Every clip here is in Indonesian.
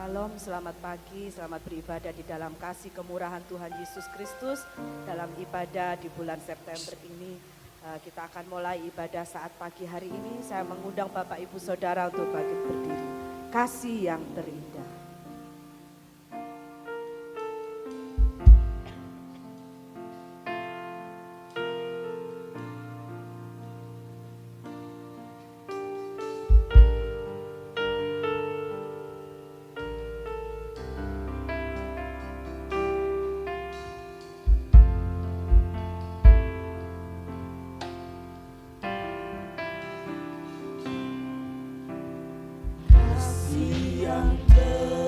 Shalom, selamat pagi, selamat beribadah di dalam kasih kemurahan Tuhan Yesus Kristus. Dalam ibadah di bulan September ini, kita akan mulai ibadah saat pagi hari ini. Saya mengundang Bapak Ibu Saudara untuk bangkit berdiri. Kasih yang terindah. Kasih yang terindah.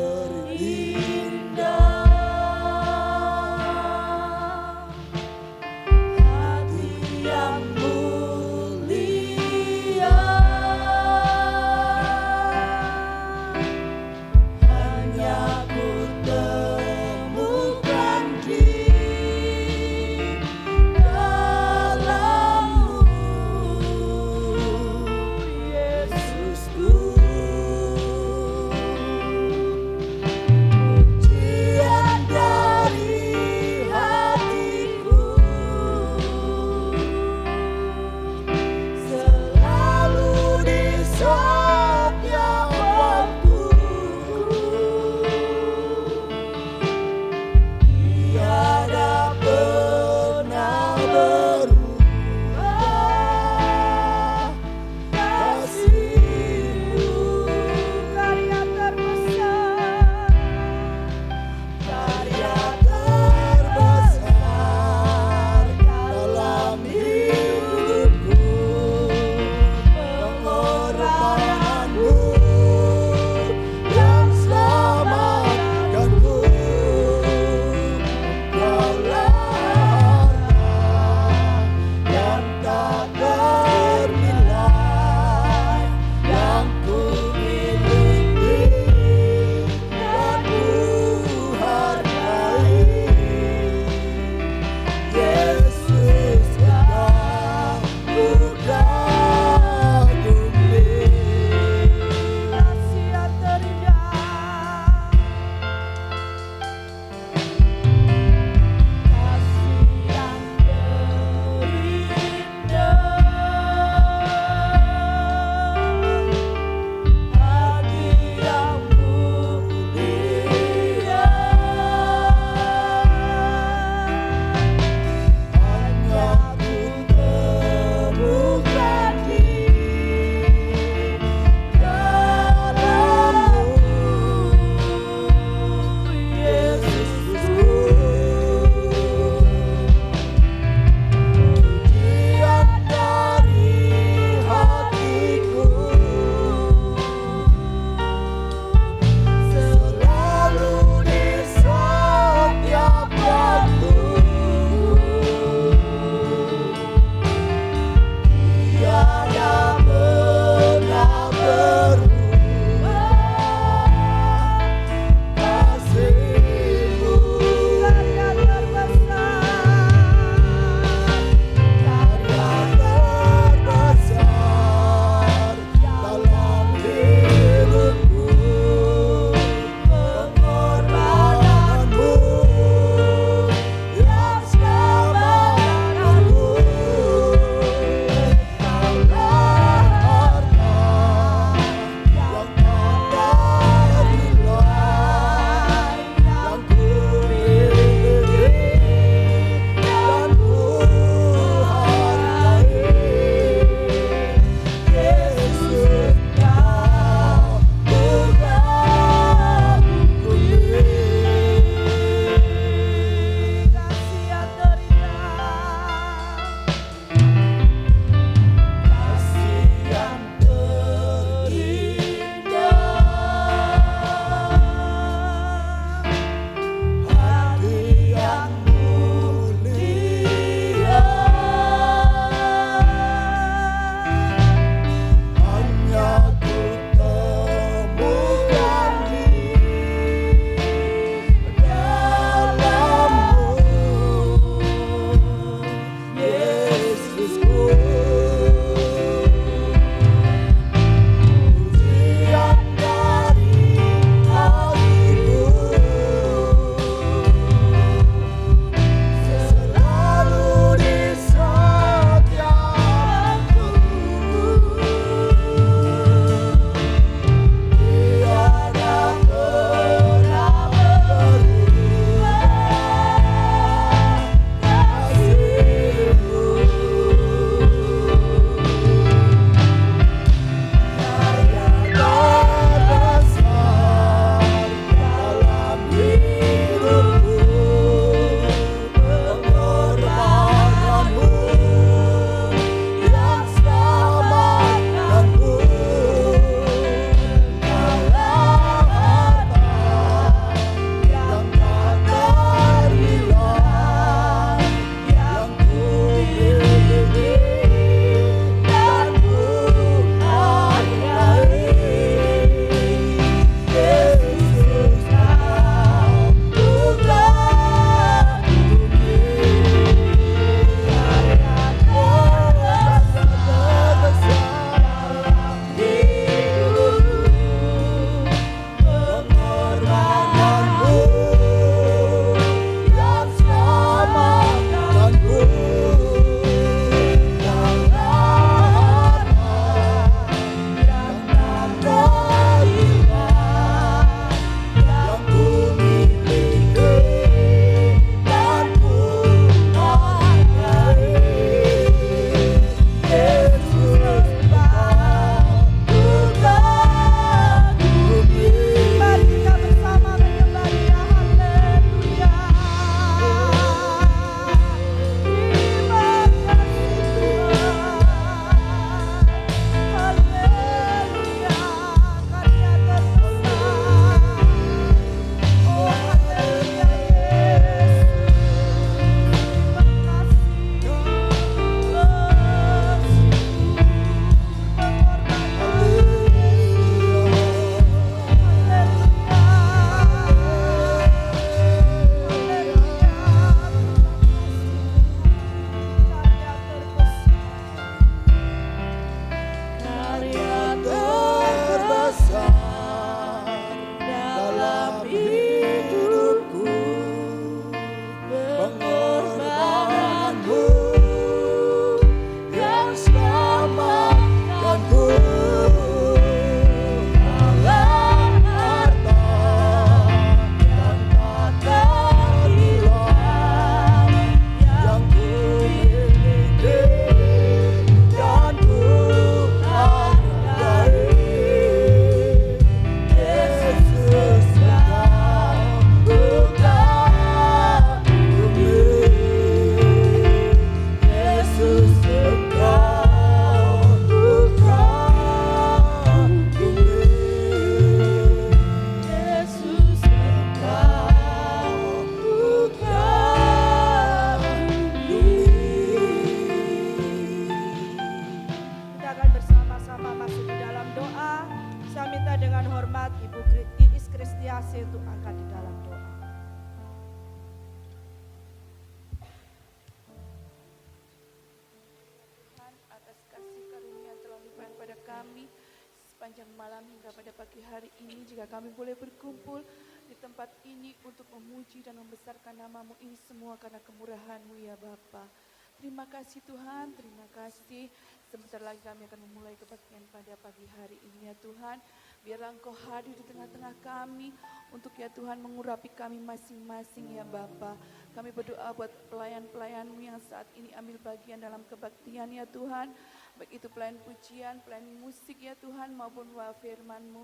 sepanjang malam hingga pada pagi hari ini jika kami boleh berkumpul di tempat ini untuk memuji dan membesarkan nama-Mu ini semua karena kemurahan-Mu ya Bapa. Terima kasih Tuhan, terima kasih. Sebentar lagi kami akan memulai kebaktian pada pagi hari ini ya Tuhan. Biarlah Engkau hadir di tengah-tengah kami untuk ya Tuhan mengurapi kami masing-masing ya Bapa. Kami berdoa buat pelayan-pelayan-Mu yang saat ini ambil bagian dalam kebaktian ya Tuhan. Baik itu pelayan pujian, pelayan musik ya Tuhan maupun firman-Mu.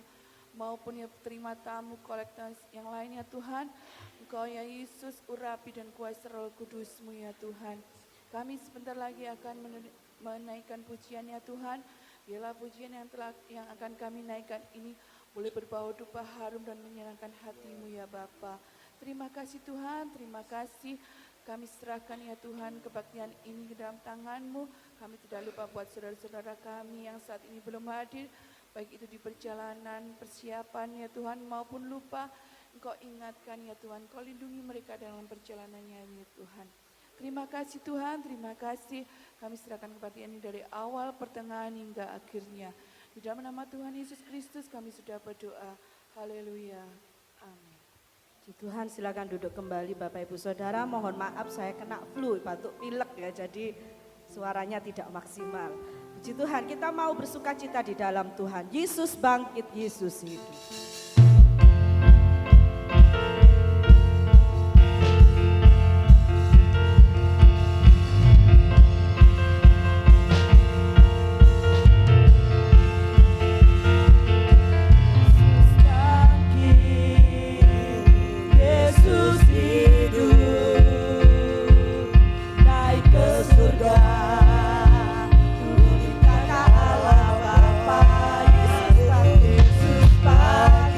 Maupun ya terima tamu kolektor yang lain ya Tuhan. Engkau ya Yesus urapi dan kuasa Roh Kudus-Mu ya Tuhan. Kami sebentar lagi akan menaikkan pujian ya Tuhan. Biarlah pujian yang akan kami naikkan ini boleh berbau dupa harum dan menyenangkan hati-Mu ya Bapa. Terima kasih Tuhan, terima kasih. Kami serahkan ya Tuhan kebaktian ini ke dalam tangan-Mu. Kami tidak lupa buat saudara-saudara kami yang saat ini belum hadir. Baik itu di perjalanan, persiapan ya Tuhan maupun lupa. Engkau ingatkan ya Tuhan, Engkau lindungi mereka dalam perjalanannya ya Tuhan. Terima kasih Tuhan, terima kasih. Kami serahkan kebaktian ini dari awal, pertengahan hingga akhirnya. Di dalam nama Tuhan Yesus Kristus kami sudah berdoa. Haleluya. Amin. Puji Tuhan, silakan duduk kembali Bapak Ibu Saudara. Mohon maaf saya kena flu, batuk pilek ya, jadi suaranya tidak maksimal. Puji Tuhan, kita mau bersuka cita di dalam Tuhan. Yesus bangkit, Yesus hidup. Yesus bangkit, Yesus bangkit.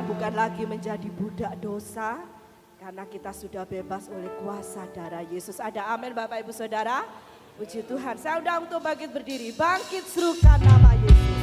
bukan lagi menjadi budak dosa, karena kita sudah bebas oleh kuasa darah Yesus. Ada amin Bapak Ibu Saudara? Puji Tuhan. Saya undang untuk bangkit berdiri. Bangkit serukan nama Yesus.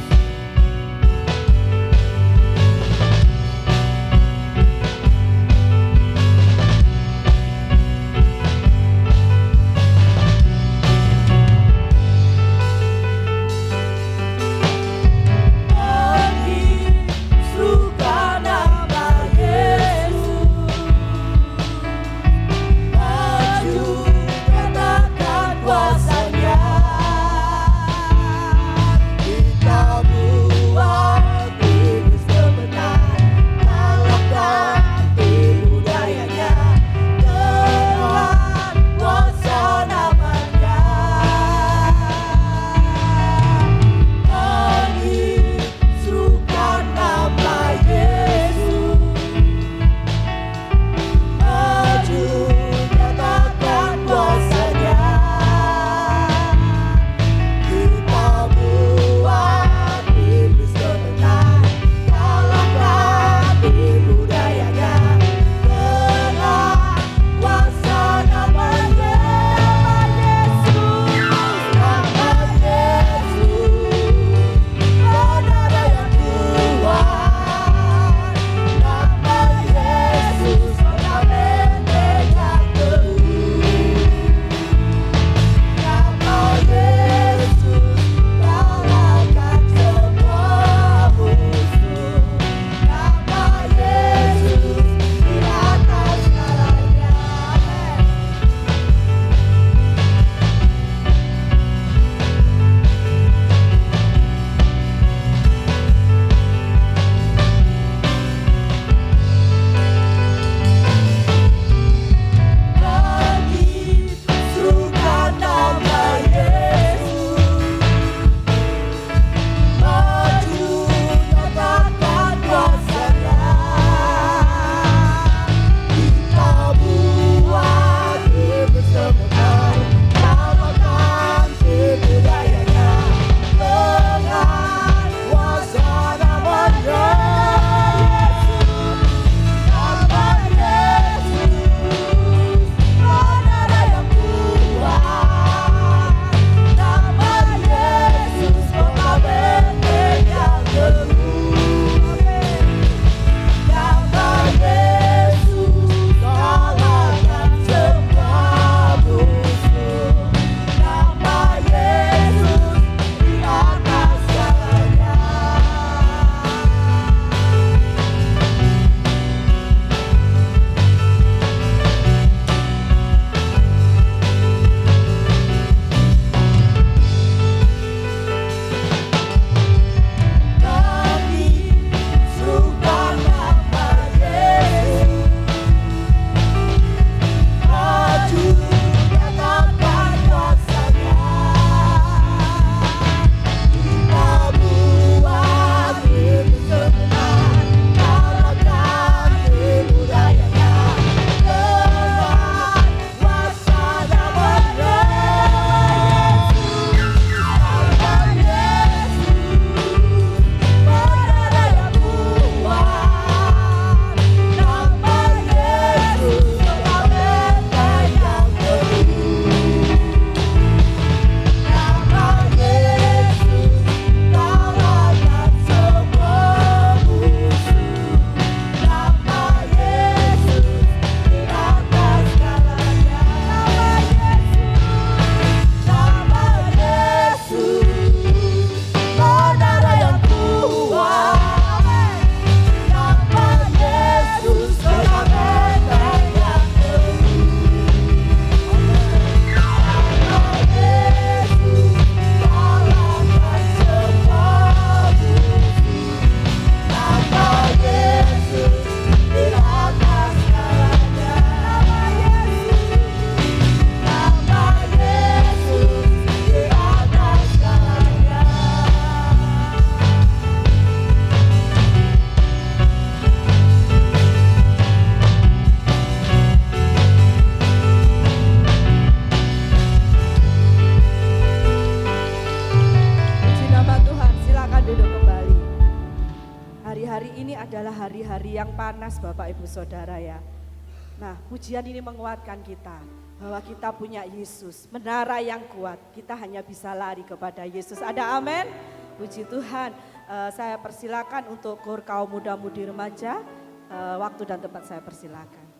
hari-hari ini adalah hari-hari yang panas Bapak Ibu Saudara ya. Nah, pujian ini menguatkan kita bahwa kita punya Yesus, menara yang kuat. Kita hanya bisa lari kepada Yesus. Ada amin? Puji Tuhan. Saya persilakan untuk KUR kaum muda-mudi remaja. Waktu dan tempat saya persilakan.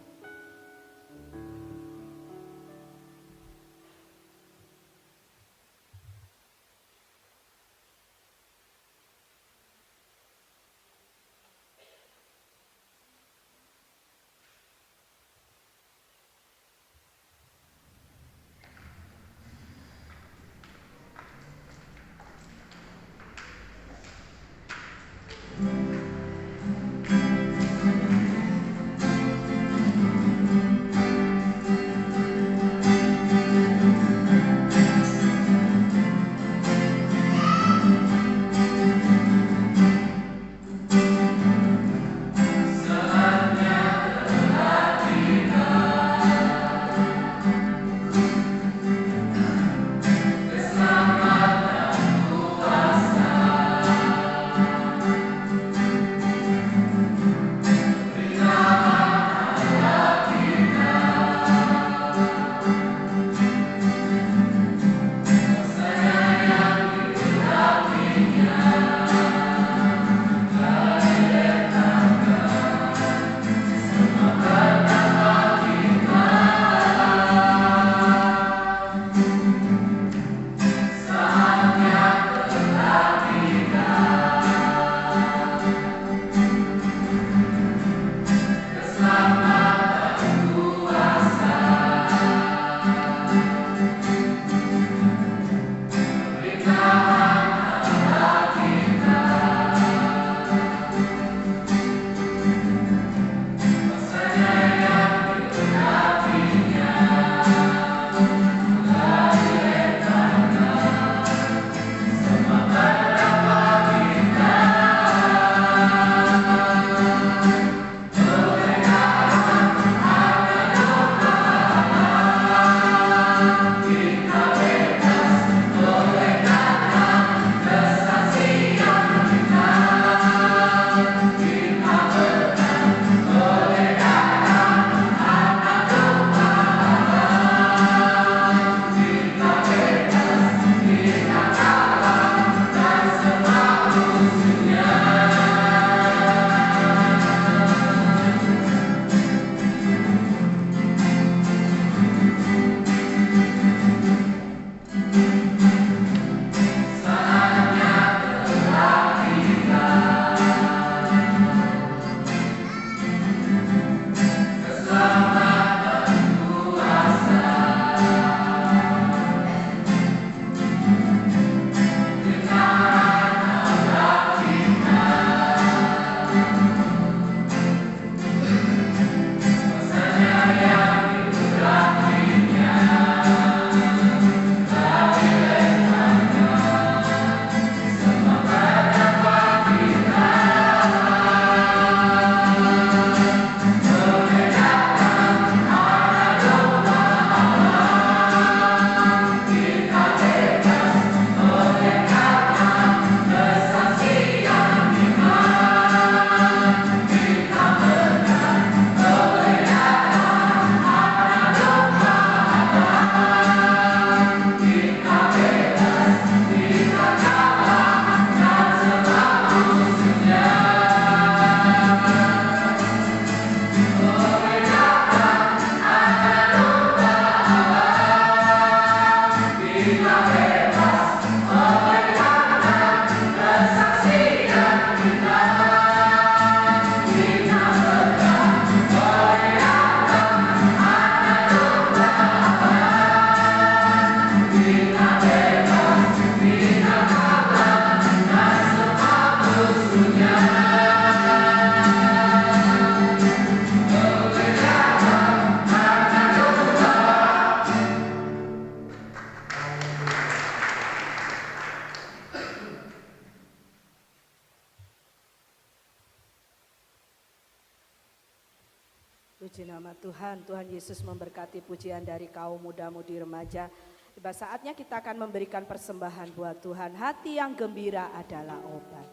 Puji nama Tuhan, Tuhan Yesus memberkati pujian dari kaum muda-mudi remaja. Tiba saatnya kita akan memberikan persembahan buat Tuhan. Hati yang gembira adalah obat.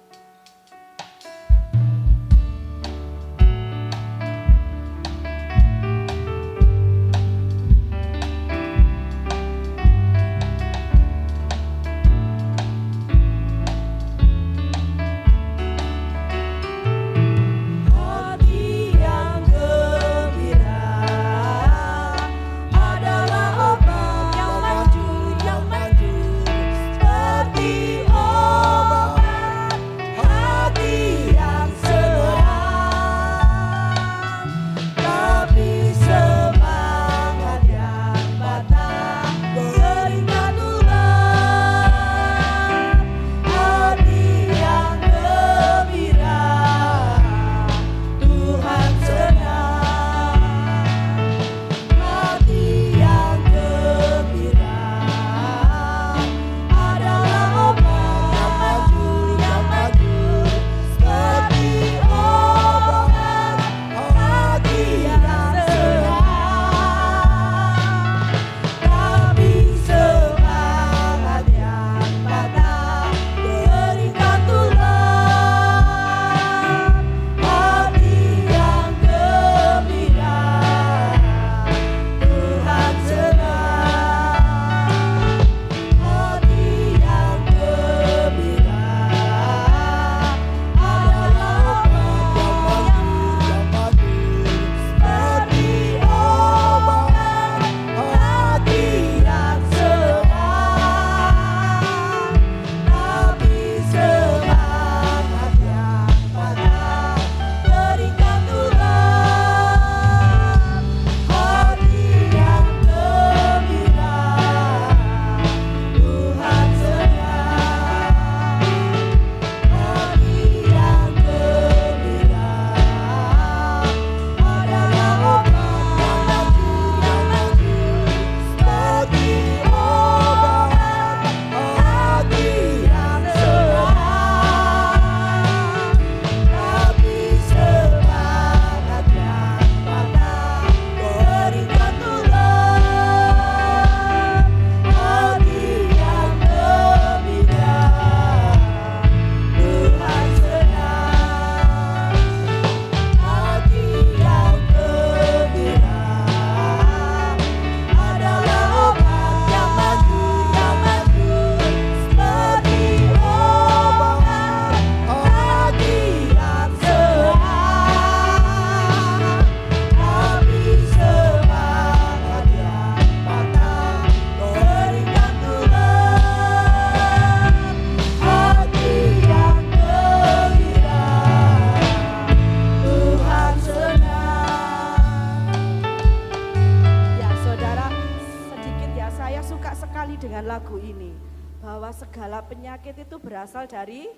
segala penyakit itu berasal dari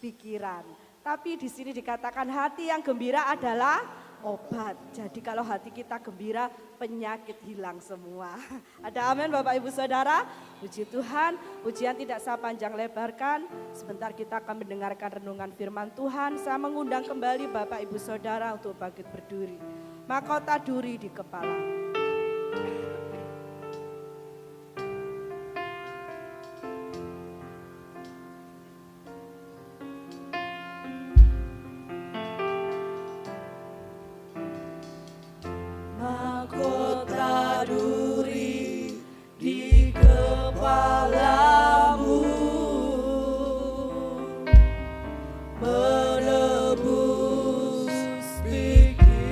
pikiran. Tapi di sini dikatakan hati yang gembira adalah obat. Jadi kalau hati kita gembira, penyakit hilang semua. Ada amin Bapak Ibu Saudara? Puji Tuhan, pujian tidak saya panjang lebarkan. Sebentar kita akan mendengarkan renungan firman Tuhan. Saya mengundang kembali Bapak Ibu Saudara untuk bangkit berdiri. Mahkota duri di kepala. Mahkota duri di kepalamu, menebus pikiranku.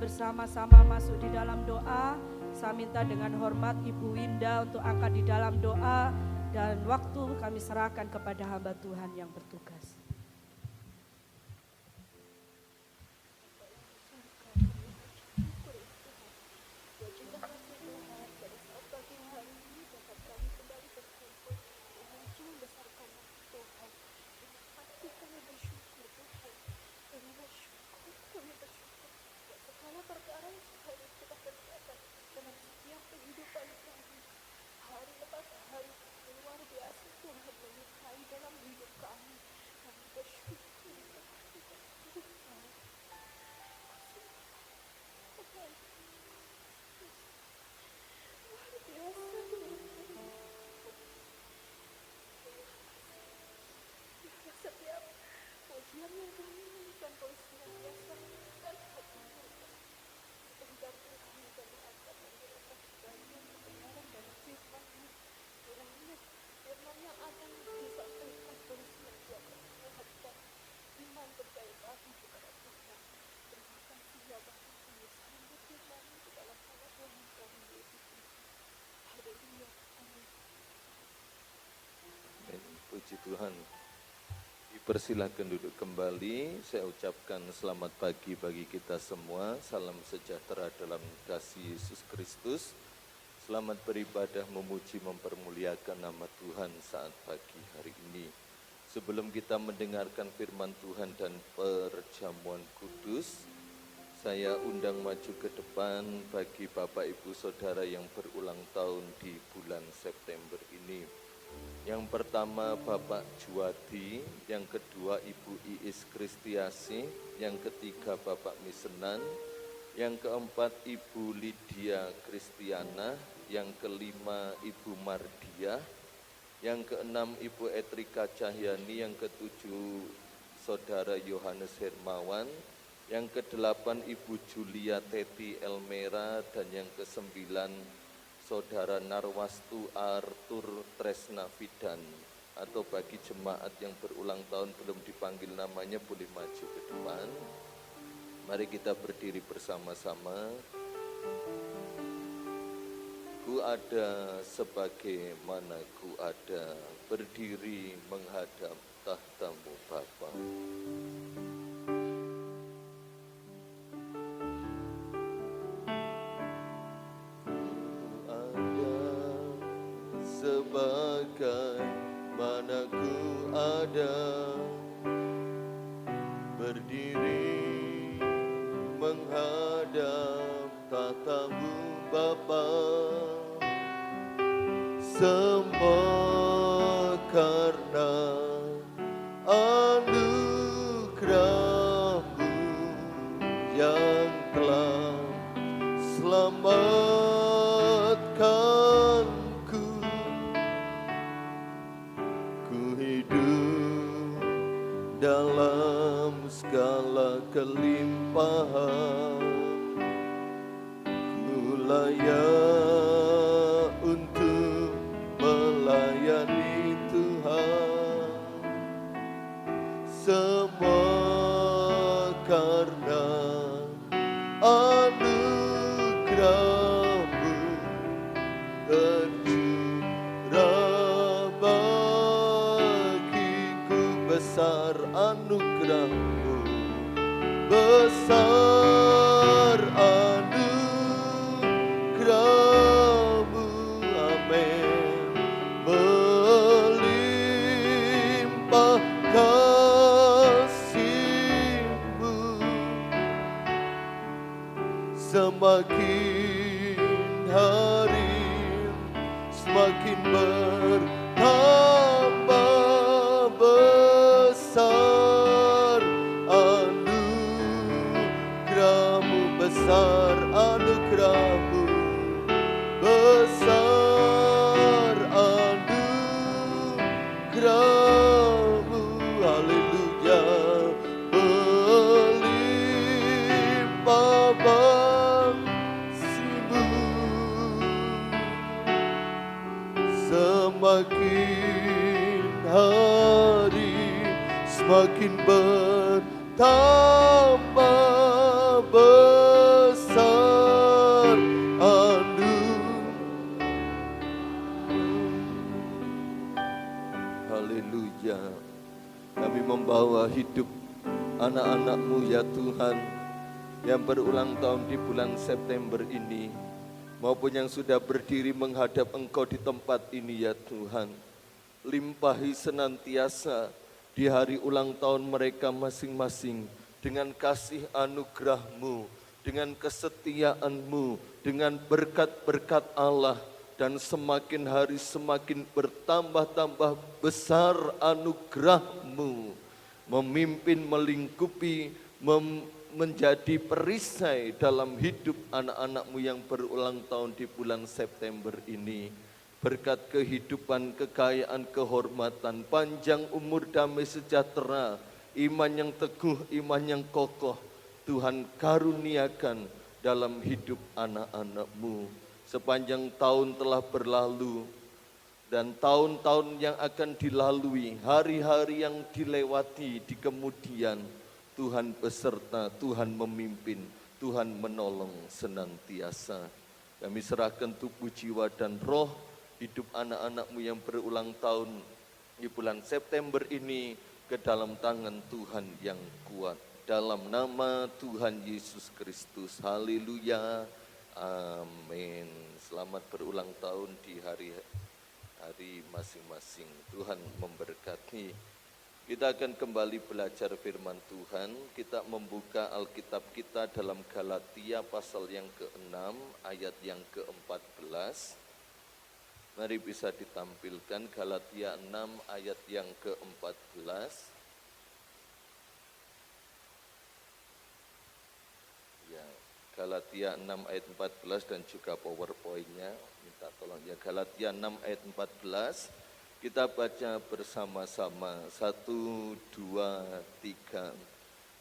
bersama-sama masuk di dalam doa. Saya minta dengan hormat Ibu Winda untuk angkat di dalam doa, dan waktu kami serahkan kepada hamba Tuhan yang bertugas. Puji Tuhan. Dipersilahkan duduk kembali. Saya ucapkan selamat pagi bagi kita semua. Salam sejahtera dalam kasih Yesus Kristus. Selamat beribadah, memuji, mempermuliakan nama Tuhan saat pagi hari ini. Sebelum kita mendengarkan firman Tuhan dan perjamuan kudus, saya undang maju ke depan bagi Bapak Ibu Saudara yang berulang tahun di bulan September ini. Yang pertama Bapak Juwadi, yang kedua Ibu Iis Kristiasi, yang ketiga Bapak Misenan, yang keempat Ibu Lydia Kristiana, yang kelima Ibu Mardia, yang keenam Ibu Etrika Cahyani, yang ketujuh Saudara Yohanes Hermawan, yang kedelapan Ibu Julia Teti Elmera, dan yang kesembilan Saudara Narwastu Arthur Tresna Fidan. Atau bagi jemaat yang berulang tahun belum dipanggil namanya boleh maju ke depan. Mari kita berdiri bersama-sama. Ku ada sebagaimana ku ada, berdiri menghadap tahta-Mu Bapa. Sebagaimana ku ada, berdiri menghadap tahta-Mu Bapa. Semua karena anugerah-Mu yang telah selamatkan. Dalam segala kelimpahan, ku layak untuk melayani Tuhan. Semua karena anugerah-Mu tercurah bagiku. Besar anugerah-Mu, besar anugerah-Mu, amin. Melimpah kasih-Mu, semakin hari semakin bertambah. Besar anugerah-Mu, besar anugerah-Mu, besar anugerah-Mu, haleluya. Melimpah kasih-Mu, semakin hari semakin bertambah. Besar Haleluya. Kami membawa hidup anak-anak-Mu ya Tuhan, yang berulang tahun di bulan September ini, maupun yang sudah berdiri menghadap Engkau di tempat ini ya Tuhan. Limpahi senantiasa di hari ulang tahun mereka masing-masing dengan kasih anugerah-Mu, dengan kesetiaan-Mu, dengan berkat-berkat Allah, dan semakin hari semakin bertambah-tambah besar anugerah-Mu, memimpin, melingkupi, menjadi perisai dalam hidup anak-anak-Mu yang berulang tahun di bulan September ini. Berkat kehidupan, kekayaan, kehormatan, panjang umur, damai sejahtera, iman yang teguh, iman yang kokoh, Tuhan karuniakan dalam hidup anak-anak-Mu. Sepanjang tahun telah berlalu, dan tahun-tahun yang akan dilalui, hari-hari yang dilewati di kemudian, Tuhan beserta, Tuhan memimpin, Tuhan menolong senantiasa. Kami serahkan tubuh, jiwa, dan roh hidup anak-anak-Mu yang berulang tahun di bulan September ini ke dalam tangan Tuhan yang kuat. Dalam nama Tuhan Yesus Kristus. Haleluya. Amin. Selamat berulang tahun di hari masing-masing. Tuhan memberkati. Kita akan kembali belajar firman Tuhan. Kita membuka Alkitab kita dalam Galatia pasal yang ke-6 ayat yang ke-14. Mari bisa ditampilkan Galatia 6 ayat yang ke-14. Ya, Galatia 6 ayat 14 dan juga PowerPoint-nya. Minta tolong ya, Galatia 6 ayat 14. Kita baca bersama-sama. 1, 2, 3.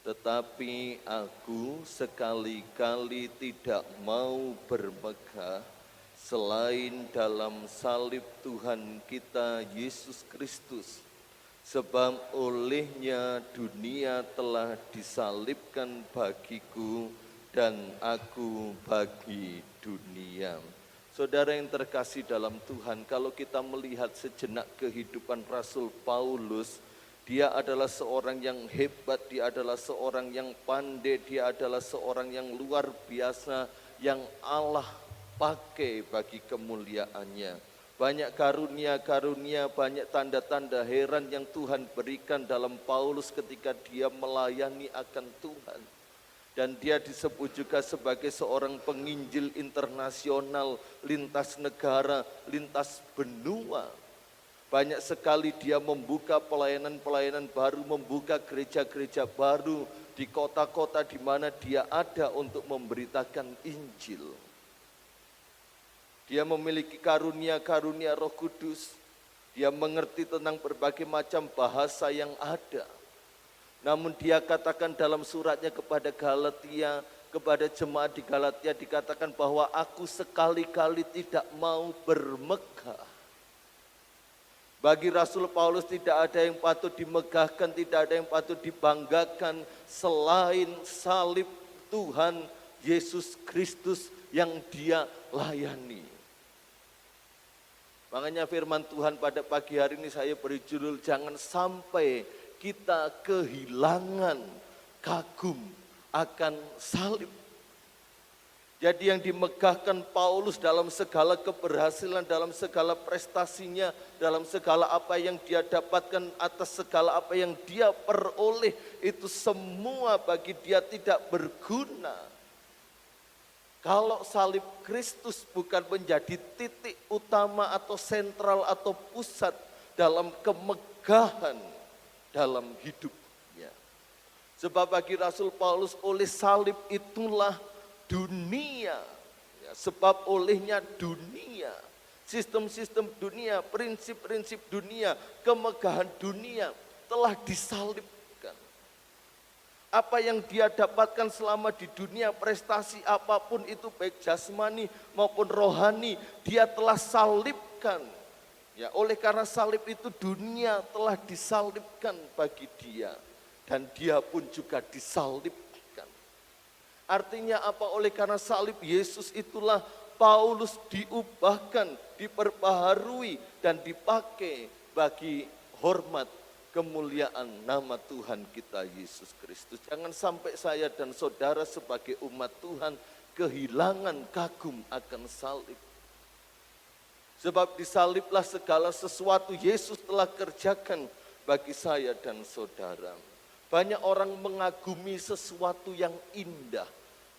Tetapi aku sekali-kali tidak mau bermegah selain dalam salib Tuhan kita Yesus Kristus. Sebab olehnya dunia telah disalibkan bagiku dan aku bagi dunia. Saudara yang terkasih dalam Tuhan, kalau kita melihat sejenak kehidupan Rasul Paulus, dia adalah seorang yang hebat, dia adalah seorang yang pandai, dia adalah seorang yang luar biasa, yang Allah pakai bagi kemuliaannya. Banyak karunia-karunia, banyak tanda-tanda heran yang Tuhan berikan dalam Paulus ketika dia melayani akan Tuhan. Dan dia disebut juga sebagai seorang penginjil internasional, lintas negara, lintas benua. Banyak sekali dia membuka pelayanan-pelayanan baru, membuka gereja-gereja baru di kota-kota di mana dia ada untuk memberitakan Injil. Dia memiliki karunia-karunia Roh Kudus. Dia mengerti tentang berbagai macam bahasa yang ada. Namun dia katakan dalam suratnya kepada Galatia, kepada jemaat di Galatia, dikatakan bahwa aku sekali-kali tidak mau bermegah. Bagi Rasul Paulus tidak ada yang patut dimegahkan, tidak ada yang patut dibanggakan selain salib Tuhan Yesus Kristus yang dia layani. Makanya firman Tuhan pada pagi hari ini saya beri judul, jangan sampai kita kehilangan kagum akan salib. Jadi yang dimegahkan Paulus dalam segala keberhasilan, dalam segala prestasinya, dalam segala apa yang dia dapatkan, atas segala apa yang dia peroleh, itu semua bagi dia tidak berguna kalau salib Kristus bukan menjadi titik utama atau sentral atau pusat dalam kemegahan dalam hidupnya. Sebab bagi Rasul Paulus, oleh salib itulah dunia, ya, sebab olehnya dunia, sistem-sistem dunia, prinsip-prinsip dunia, kemegahan dunia telah disalibkan. Apa yang dia dapatkan selama di dunia, prestasi apapun itu, baik jasmani maupun rohani, dia telah salibkan. Ya, oleh karena salib itu dunia telah disalibkan bagi dia, dan dia pun juga disalibkan. Artinya apa? Oleh karena salib Yesus itulah Paulus diubahkan, diperbaharui dan dipakai bagi hormat, kemuliaan nama Tuhan kita Yesus Kristus. Jangan sampai saya dan saudara sebagai umat Tuhan kehilangan kagum akan salib. Sebab disaliblah segala sesuatu Yesus telah kerjakan bagi saya dan saudara. Banyak orang mengagumi sesuatu yang indah,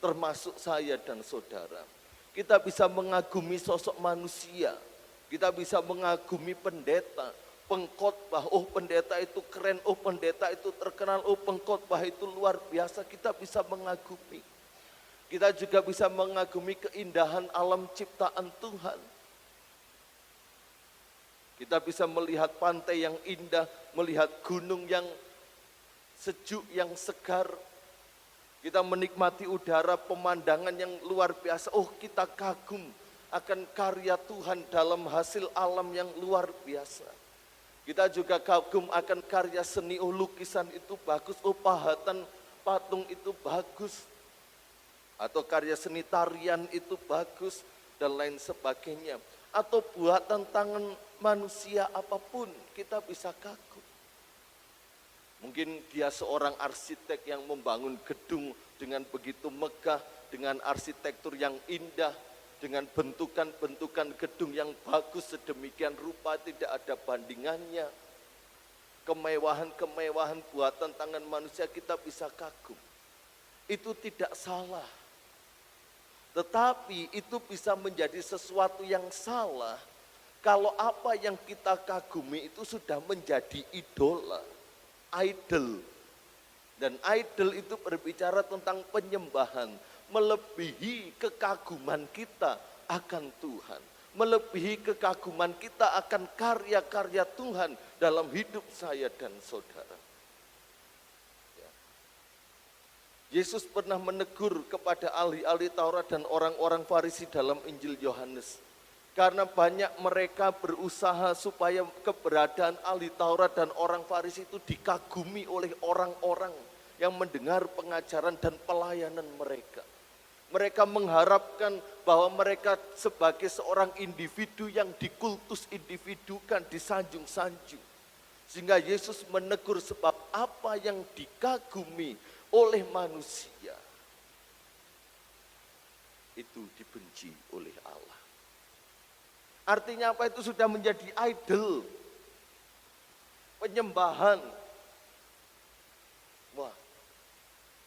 termasuk saya dan saudara. Kita bisa mengagumi sosok manusia, kita bisa mengagumi pendeta, pengkhotbah, oh pendeta itu keren, oh pendeta itu terkenal, oh pengkhotbah itu luar biasa, kita bisa mengagumi. Kita juga bisa mengagumi keindahan alam ciptaan Tuhan. Kita bisa melihat pantai yang indah, melihat gunung yang sejuk, yang segar. Kita menikmati udara, pemandangan yang luar biasa. Oh, kita kagum akan karya Tuhan dalam hasil alam yang luar biasa. Kita juga kagum akan karya seni, oh lukisan itu bagus, oh pahatan patung itu bagus. Atau karya seni tarian itu bagus, dan lain sebagainya. Atau buatan tangan manusia apapun, kita bisa kagum. Mungkin dia seorang arsitek yang membangun gedung dengan begitu megah, dengan arsitektur yang indah, dengan bentukan-bentukan gedung yang bagus sedemikian rupa, tidak ada bandingannya. Kemewahan-kemewahan buatan tangan manusia kita bisa kagum. Itu tidak salah. Tetapi itu bisa menjadi sesuatu yang salah kalau apa yang kita kagumi itu sudah menjadi idola, idol. Dan idol itu berbicara tentang penyembahan, melebihi kekaguman kita akan Tuhan, melebihi kekaguman kita akan karya-karya Tuhan dalam hidup saya dan saudara. Yesus pernah menegur kepada ahli-ahli Taurat dan orang-orang Farisi dalam Injil Yohanes. Karena banyak mereka berusaha supaya keberadaan ahli Taurat dan orang Farisi itu dikagumi oleh orang-orang yang mendengar pengajaran dan pelayanan mereka. Mereka mengharapkan bahwa mereka sebagai seorang individu yang dikultus individukan, disanjung-sanjung. Sehingga Yesus menegur sebab apa yang dikagumi oleh manusia itu dibenci oleh Allah. Artinya apa? Itu sudah menjadi idol, penyembahan. Wah,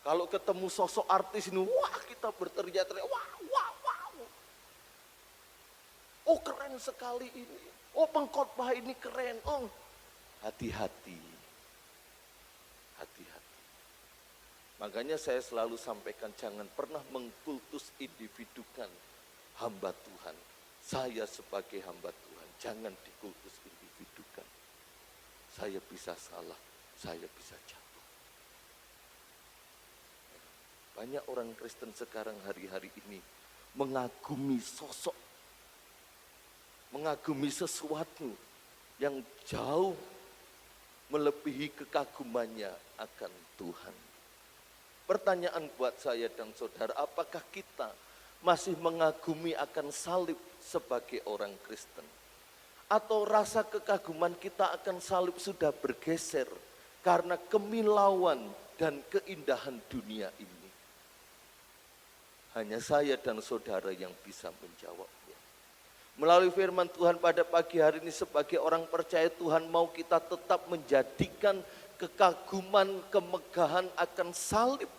kalau ketemu sosok artis ini, wah kita berteriak-teriak, wah, wah, wah. Oh keren sekali ini, oh pengkhotbah ini keren, oh hati-hati, hati-hati. Makanya saya selalu sampaikan jangan pernah mengkultus individukan hamba Tuhan. Saya sebagai hamba Tuhan jangan dikultus individukan. Saya bisa salah, saya bisa jatuh. Banyak orang Kristen sekarang hari-hari ini mengagumi sosok, mengagumi sesuatu yang jauh melebihi kekagumannya akan Tuhan. Pertanyaan buat saya dan saudara, apakah kita masih mengagumi akan salib sebagai orang Kristen? Atau rasa kekaguman kita akan salib sudah bergeser karena kemilauan dan keindahan dunia ini? Hanya saya dan saudara yang bisa menjawabnya. Melalui firman Tuhan pada pagi hari ini sebagai orang percaya, Tuhan mau kita tetap menjadikan kekaguman, kemegahan akan salib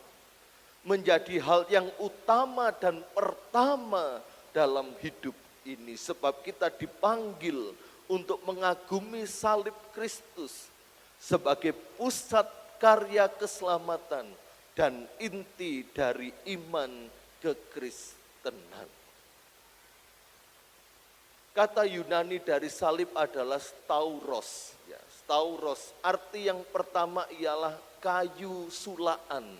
menjadi hal yang utama dan pertama dalam hidup ini. Sebab kita dipanggil untuk mengagumi salib Kristus sebagai pusat karya keselamatan dan inti dari iman kekristenan. Kata Yunani dari salib adalah stauros. Ya, stauros, arti yang pertama ialah kayu sulaan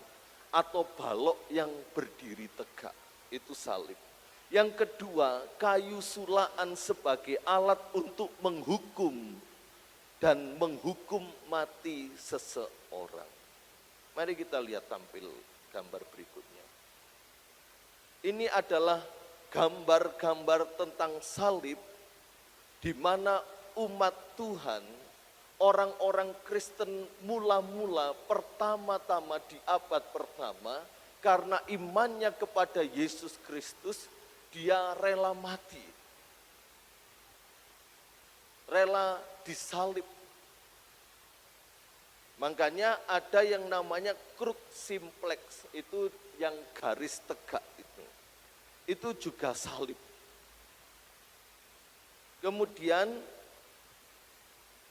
atau balok yang berdiri tegak. Itu salib. Yang kedua, kayu sulaan sebagai alat untuk menghukum dan menghukum mati seseorang. Mari kita lihat tampil gambar berikutnya. Ini adalah gambar-gambar tentang salib di mana umat Tuhan orang-orang Kristen mula-mula pertama-tama di abad pertama, karena imannya kepada Yesus Kristus, dia rela mati, rela disalib. Makanya ada yang namanya kruk simplex, itu yang garis tegak itu juga salib. Kemudian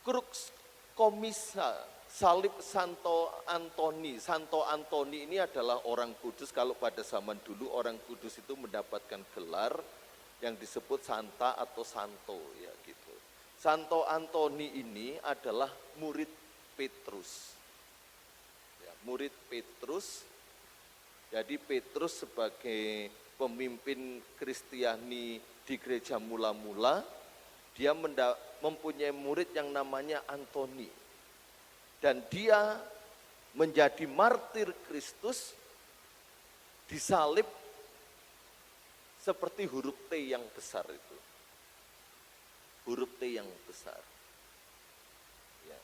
krux komisa, salib Santo Antoni. Santo Antoni ini adalah orang kudus. Kalau pada zaman dulu orang kudus itu mendapatkan gelar yang disebut Santa atau Santo, ya gitu. Santo Antoni ini adalah murid Petrus. Ya, murid Petrus. Jadi Petrus sebagai pemimpin Kristiani di gereja mula-mula, dia mempunyai murid yang namanya Antoni. Dan dia menjadi martir Kristus, disalib seperti huruf T yang besar itu. Huruf T yang besar. Ya.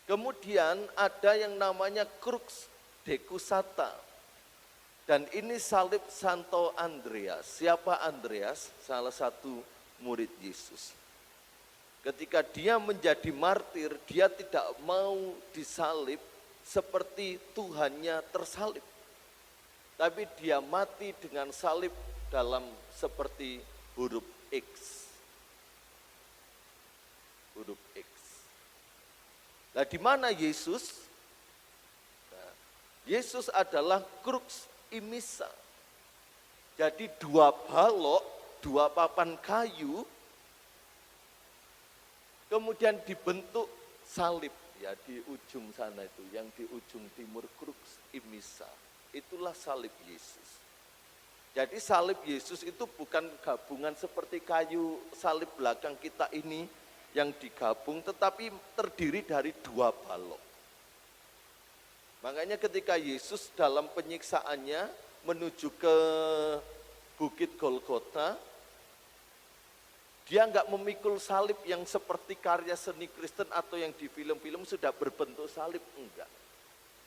Kemudian ada yang namanya crux decusata. Dan ini salib Santo Andreas. Siapa Andreas? Salah satu murid Yesus. Ketika dia menjadi martir, dia tidak mau disalib seperti Tuhannya tersalib. Tapi dia mati dengan salib dalam seperti huruf X. Huruf X. Nah, di mana Yesus? Nah, Yesus adalah crux imisa. Jadi dua balok, dua papan kayu, kemudian dibentuk salib ya di ujung sana itu, yang di ujung timur crux imisa. Itulah salib Yesus. Jadi salib Yesus itu bukan gabungan seperti kayu salib belakang kita ini yang digabung, tetapi terdiri dari dua balok. Makanya ketika Yesus dalam penyiksaannya menuju ke Bukit Golgota, dia enggak memikul salib yang seperti karya seni Kristen atau yang di film-film sudah berbentuk salib, enggak.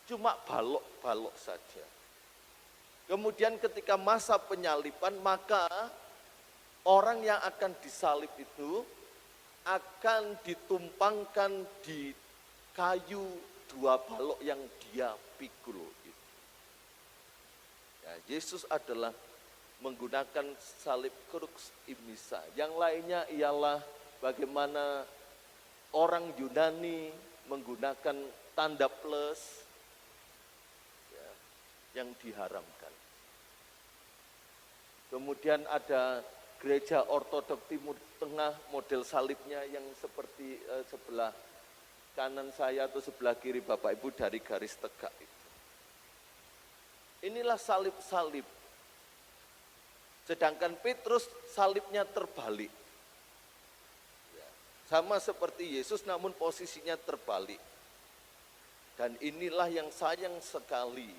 Cuma balok-balok saja. Kemudian ketika masa penyaliban, maka orang yang akan disalib itu akan ditumpangkan di kayu dua balok yang dia pikul itu. Ya, Yesus adalah menggunakan salib crux imisa. Yang lainnya ialah bagaimana orang Yunani menggunakan tanda plus ya, yang diharamkan. Kemudian ada gereja ortodok Timur Tengah, model salibnya yang seperti sebelah kanan saya atau sebelah kiri Bapak Ibu dari garis tegak itu. Inilah salib-salib. Sedangkan Petrus salibnya terbalik. Ya, sama seperti Yesus namun posisinya terbalik. Dan inilah yang sayang sekali,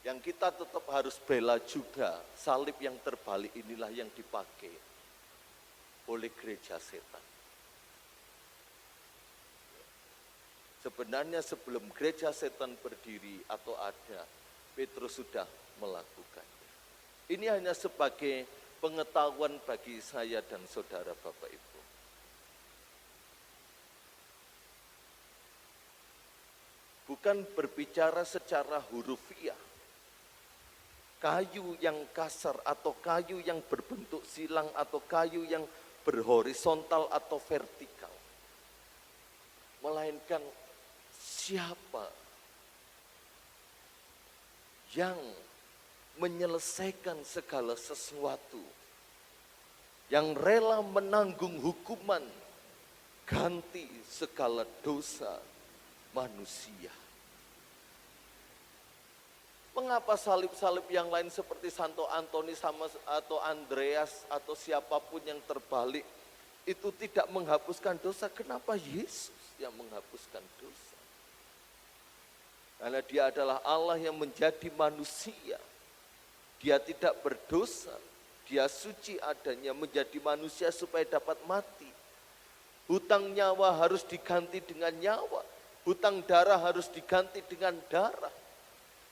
yang kita tetap harus bela juga, salib yang terbalik inilah yang dipakai oleh gereja setan. Sebenarnya sebelum gereja setan berdiri atau ada, Petrus sudah melakukannya. Ini hanya sebagai pengetahuan bagi saya dan saudara Bapak Ibu. Bukan berbicara secara hurufiah. Kayu yang kasar atau kayu yang berbentuk silang atau kayu yang berhorizontal atau vertikal. Melainkan siapa yang menyelesaikan segala sesuatu, yang rela menanggung hukuman, ganti segala dosa manusia. Mengapa salib-salib yang lain seperti Santo Antoni sama atau Andreas atau siapapun yang terbalik itu tidak menghapuskan dosa? Kenapa Yesus yang menghapuskan dosa? Karena dia adalah Allah yang menjadi manusia. Dia tidak berdosa. Dia suci adanya menjadi manusia supaya dapat mati. Hutang nyawa harus diganti dengan nyawa. Hutang darah harus diganti dengan darah.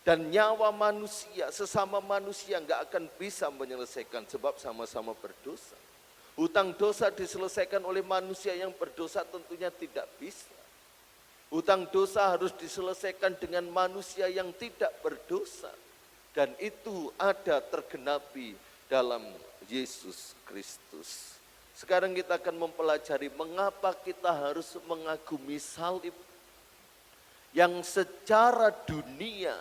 Dan nyawa manusia, sesama manusia nggak akan bisa menyelesaikan sebab sama-sama berdosa. Hutang dosa diselesaikan oleh manusia yang berdosa tentunya tidak bisa. Hutang dosa harus diselesaikan dengan manusia yang tidak berdosa. Dan itu ada tergenapi dalam Yesus Kristus. Sekarang kita akan mempelajari mengapa kita harus mengagumi salib yang secara dunia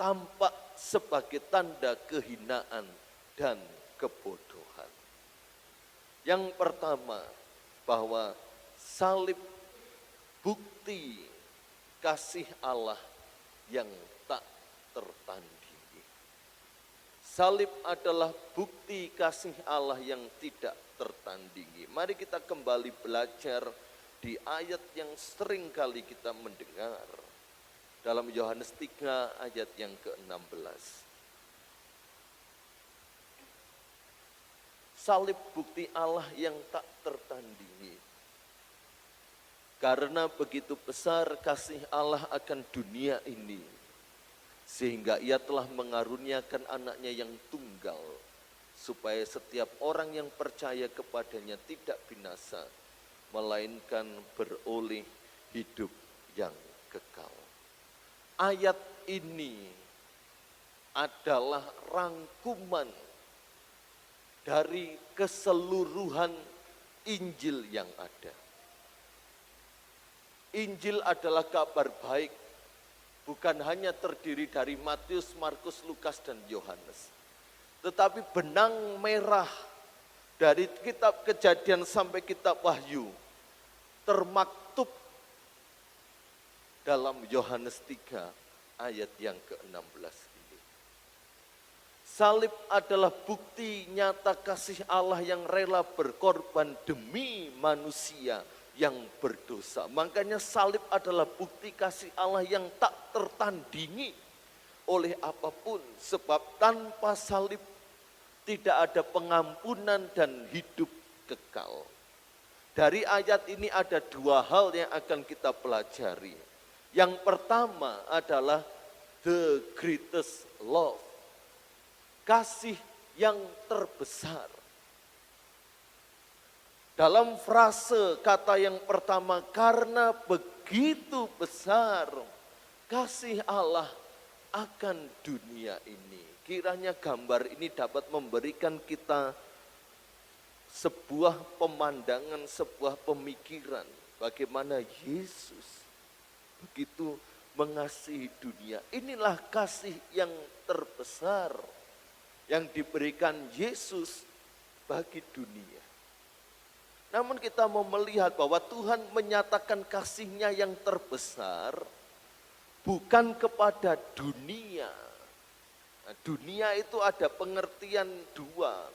tampak sebagai tanda kehinaan dan kebodohan. Yang pertama, bahwa salib bukti kasih Allah yang tak tertandingi. Salib adalah bukti kasih Allah yang tidak tertandingi. Mari kita kembali belajar di ayat yang sering kali kita mendengar. Dalam Yohanes 3 ayat yang ke-16. Salib bukti Allah yang tak tertandingi. Karena begitu besar kasih Allah akan dunia ini, sehingga ia telah mengaruniakan anaknya yang tunggal, supaya setiap orang yang percaya kepadanya tidak binasa, melainkan beroleh hidup yang kekal. Ayat ini adalah rangkuman dari keseluruhan Injil yang ada. Injil adalah kabar baik, bukan hanya terdiri dari Matius, Markus, Lukas, dan Yohanes. Tetapi benang merah dari kitab Kejadian sampai kitab Wahyu termaktub dalam Yohanes 3 ayat yang ke-16 ini. Salib adalah bukti nyata kasih Allah yang rela berkorban demi manusia yang berdosa. Makanya salib adalah bukti kasih Allah yang tak tertandingi oleh apapun. Sebab tanpa salib tidak ada pengampunan dan hidup kekal. Dari ayat ini ada dua hal yang akan kita pelajari. Yang pertama adalah the greatest love. Kasih yang terbesar. Dalam frase kata yang pertama, karena begitu besar kasih Allah akan dunia ini. Kiranya gambar ini dapat memberikan kita sebuah pemandangan, sebuah pemikiran. Bagaimana Yesus begitu mengasihi dunia. Inilah kasih yang terbesar yang diberikan Yesus bagi dunia. Namun kita mau melihat bahwa Tuhan menyatakan kasih-Nya yang terbesar bukan kepada dunia. Nah, dunia itu ada pengertian dua,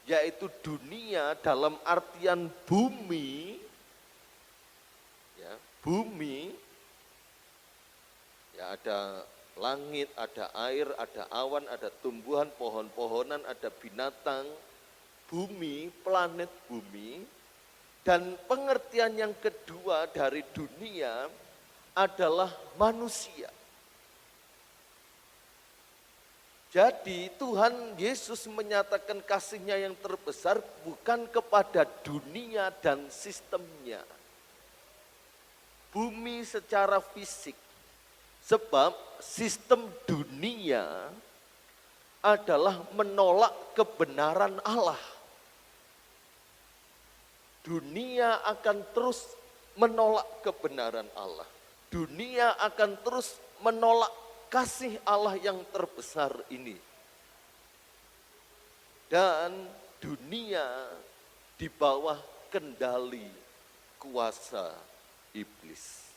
yaitu dunia dalam artian bumi, ya, bumi, ya, ada langit, ada air, ada awan, ada tumbuhan, pohon-pohonan, ada binatang, bumi, planet bumi. Dan pengertian yang kedua dari dunia adalah manusia. Jadi Tuhan Yesus menyatakan kasih-Nya yang terbesar bukan kepada dunia dan sistemnya. Bumi secara fisik. Sebab sistem dunia adalah menolak kebenaran Allah. Dunia akan terus menolak kebenaran Allah. Dunia akan terus menolak kasih Allah yang terbesar ini. Dan dunia di bawah kendali kuasa iblis.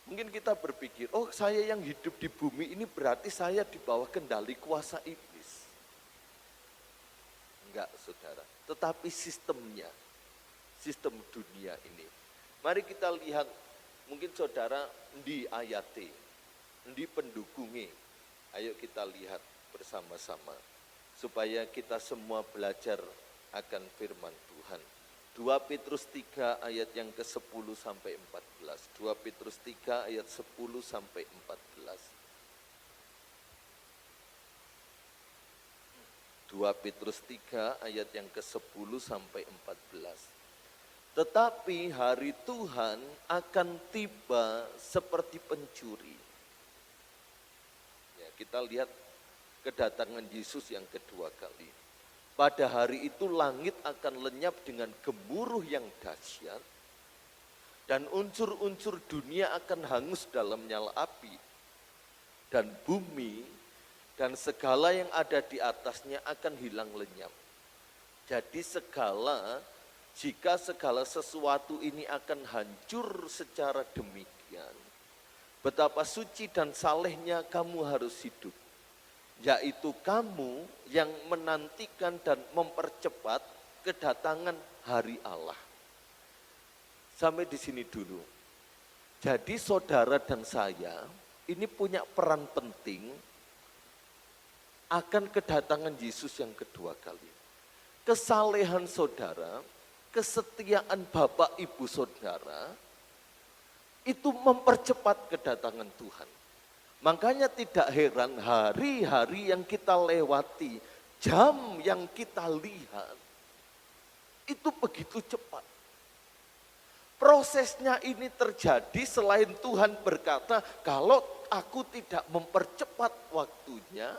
Mungkin kita berpikir, oh saya yang hidup di bumi ini berarti saya di bawah kendali kuasa iblis. Enggak, saudara. Tetapi sistemnya, sistem dunia ini. Mari kita lihat, mungkin saudara di ayati, di pendukungi. Ayo kita lihat bersama-sama. Supaya kita semua belajar akan firman Tuhan. 2 Petrus 3 ayat yang ke-10 sampai 14. 2 Petrus 3 ayat 10 sampai 14. 2 Petrus 3 ayat yang ke-10 sampai 14. Tetapi hari Tuhan akan tiba seperti pencuri. Ya, kita lihat kedatangan Yesus yang kedua kali. Pada hari itu langit akan lenyap dengan gemuruh yang dahsyat, dan unsur-unsur dunia akan hangus dalam nyala api, dan bumi dan segala yang ada di atasnya akan hilang lenyap. Jadi jika segala sesuatu ini akan hancur secara demikian, betapa suci dan salehnya kamu harus hidup. Yaitu kamu yang menantikan dan mempercepat kedatangan hari Allah. Sampai di sini dulu. Jadi saudara dan saya ini punya peran penting akan kedatangan Yesus yang kedua kali. Kesalehan saudara, kesetiaan Bapak Ibu saudara, itu mempercepat kedatangan Tuhan. Makanya tidak heran hari-hari yang kita lewati, jam yang kita lihat, itu begitu cepat. Prosesnya ini terjadi selain Tuhan berkata, kalau aku tidak mempercepat waktunya,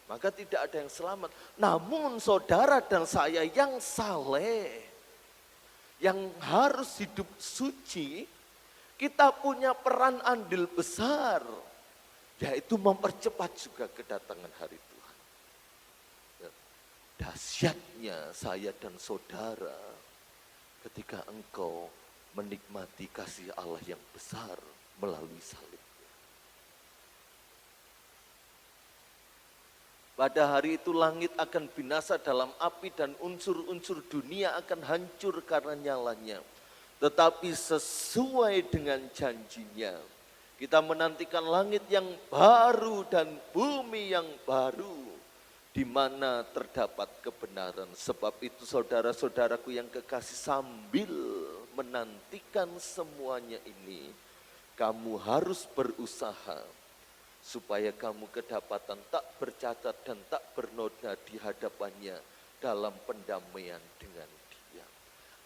maka tidak ada yang selamat. Namun saudara dan saya yang saleh, yang harus hidup suci, kita punya peran andil besar, yaitu mempercepat juga kedatangan hari Tuhan. Dahsyatnya saya dan saudara ketika engkau menikmati kasih Allah yang besar melalui salib. Pada hari itu langit akan binasa dalam api dan unsur-unsur dunia akan hancur karena nyalanya. Tetapi sesuai dengan janjinya, kita menantikan langit yang baru dan bumi yang baru, di mana terdapat kebenaran. Sebab itu saudara-saudaraku yang kekasih, sambil menantikan semuanya ini, kamu harus berusaha supaya kamu kedapatan tak bercacat dan tak bernoda di hadapannya dalam pendamaian dengan Dia.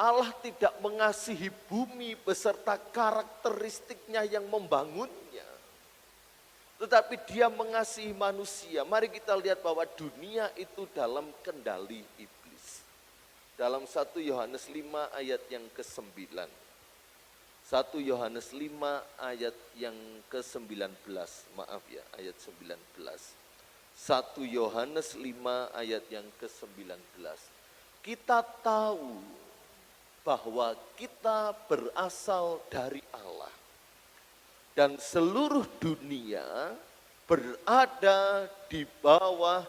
Allah tidak mengasihi bumi beserta karakteristiknya yang membangunnya, tetapi Dia mengasihi manusia. Mari kita lihat bahwa dunia itu dalam kendali iblis. Dalam 1 Yohanes 5 ayat yang ke-9. 1 Yohanes 5 ayat yang ke-19. Maaf ya, ayat 19. 1 Yohanes 5 ayat yang ke-19. Kita tahu bahwa kita berasal dari Allah. Dan seluruh dunia berada di bawah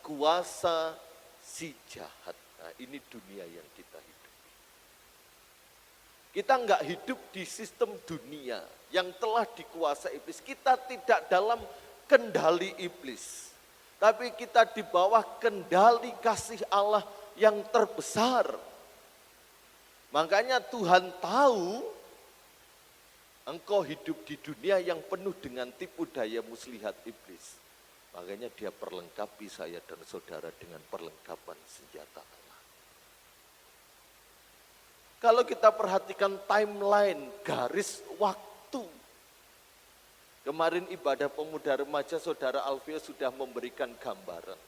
kuasa si jahat. Nah, ini dunia yang kita hidupi. Kita enggak hidup di sistem dunia yang telah dikuasai iblis. Kita tidak dalam kendali iblis. Tapi kita di bawah kendali kasih Allah yang terbesar. Makanya Tuhan tahu engkau hidup di dunia yang penuh dengan tipu daya muslihat iblis. Makanya Dia perlengkapi saya dan saudara dengan perlengkapan senjata Allah. Kalau kita perhatikan timeline, garis waktu. Kemarin ibadah pemuda remaja saudara Alfia sudah memberikan gambaran.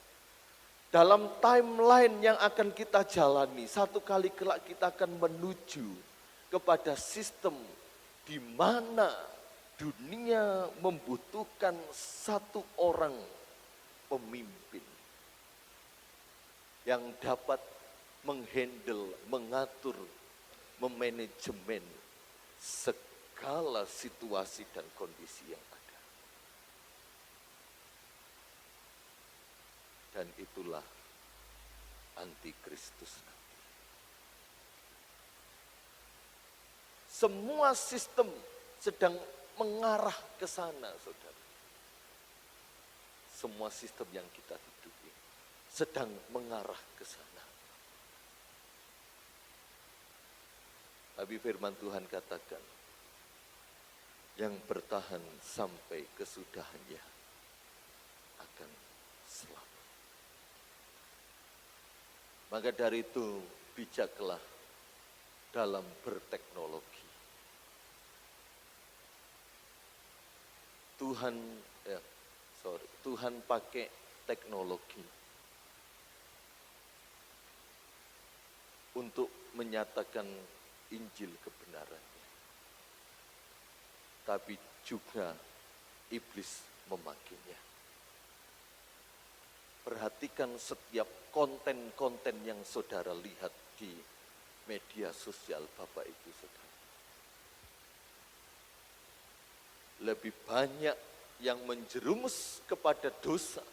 Dalam timeline yang akan kita jalani, satu kali kelak kita akan menuju kepada sistem di mana dunia membutuhkan satu orang pemimpin yang dapat menghandle, mengatur, memanajemen segala situasi dan kondisi yang ada. Dan itulah antikristus nanti. Semua sistem sedang mengarah ke sana, saudara. Semua sistem yang kita hidupi sedang mengarah ke sana. Tapi firman Tuhan katakan, yang bertahan sampai kesudahannya akan selamat. Maka dari itu bijaklah dalam berteknologi. Tuhan pakai teknologi untuk menyatakan Injil kebenarannya. Tapi juga iblis memakainya. Perhatikan setiap konten-konten yang saudara lihat di media sosial Bapak Ibu Saudara. Lebih banyak yang menjerumus kepada dosa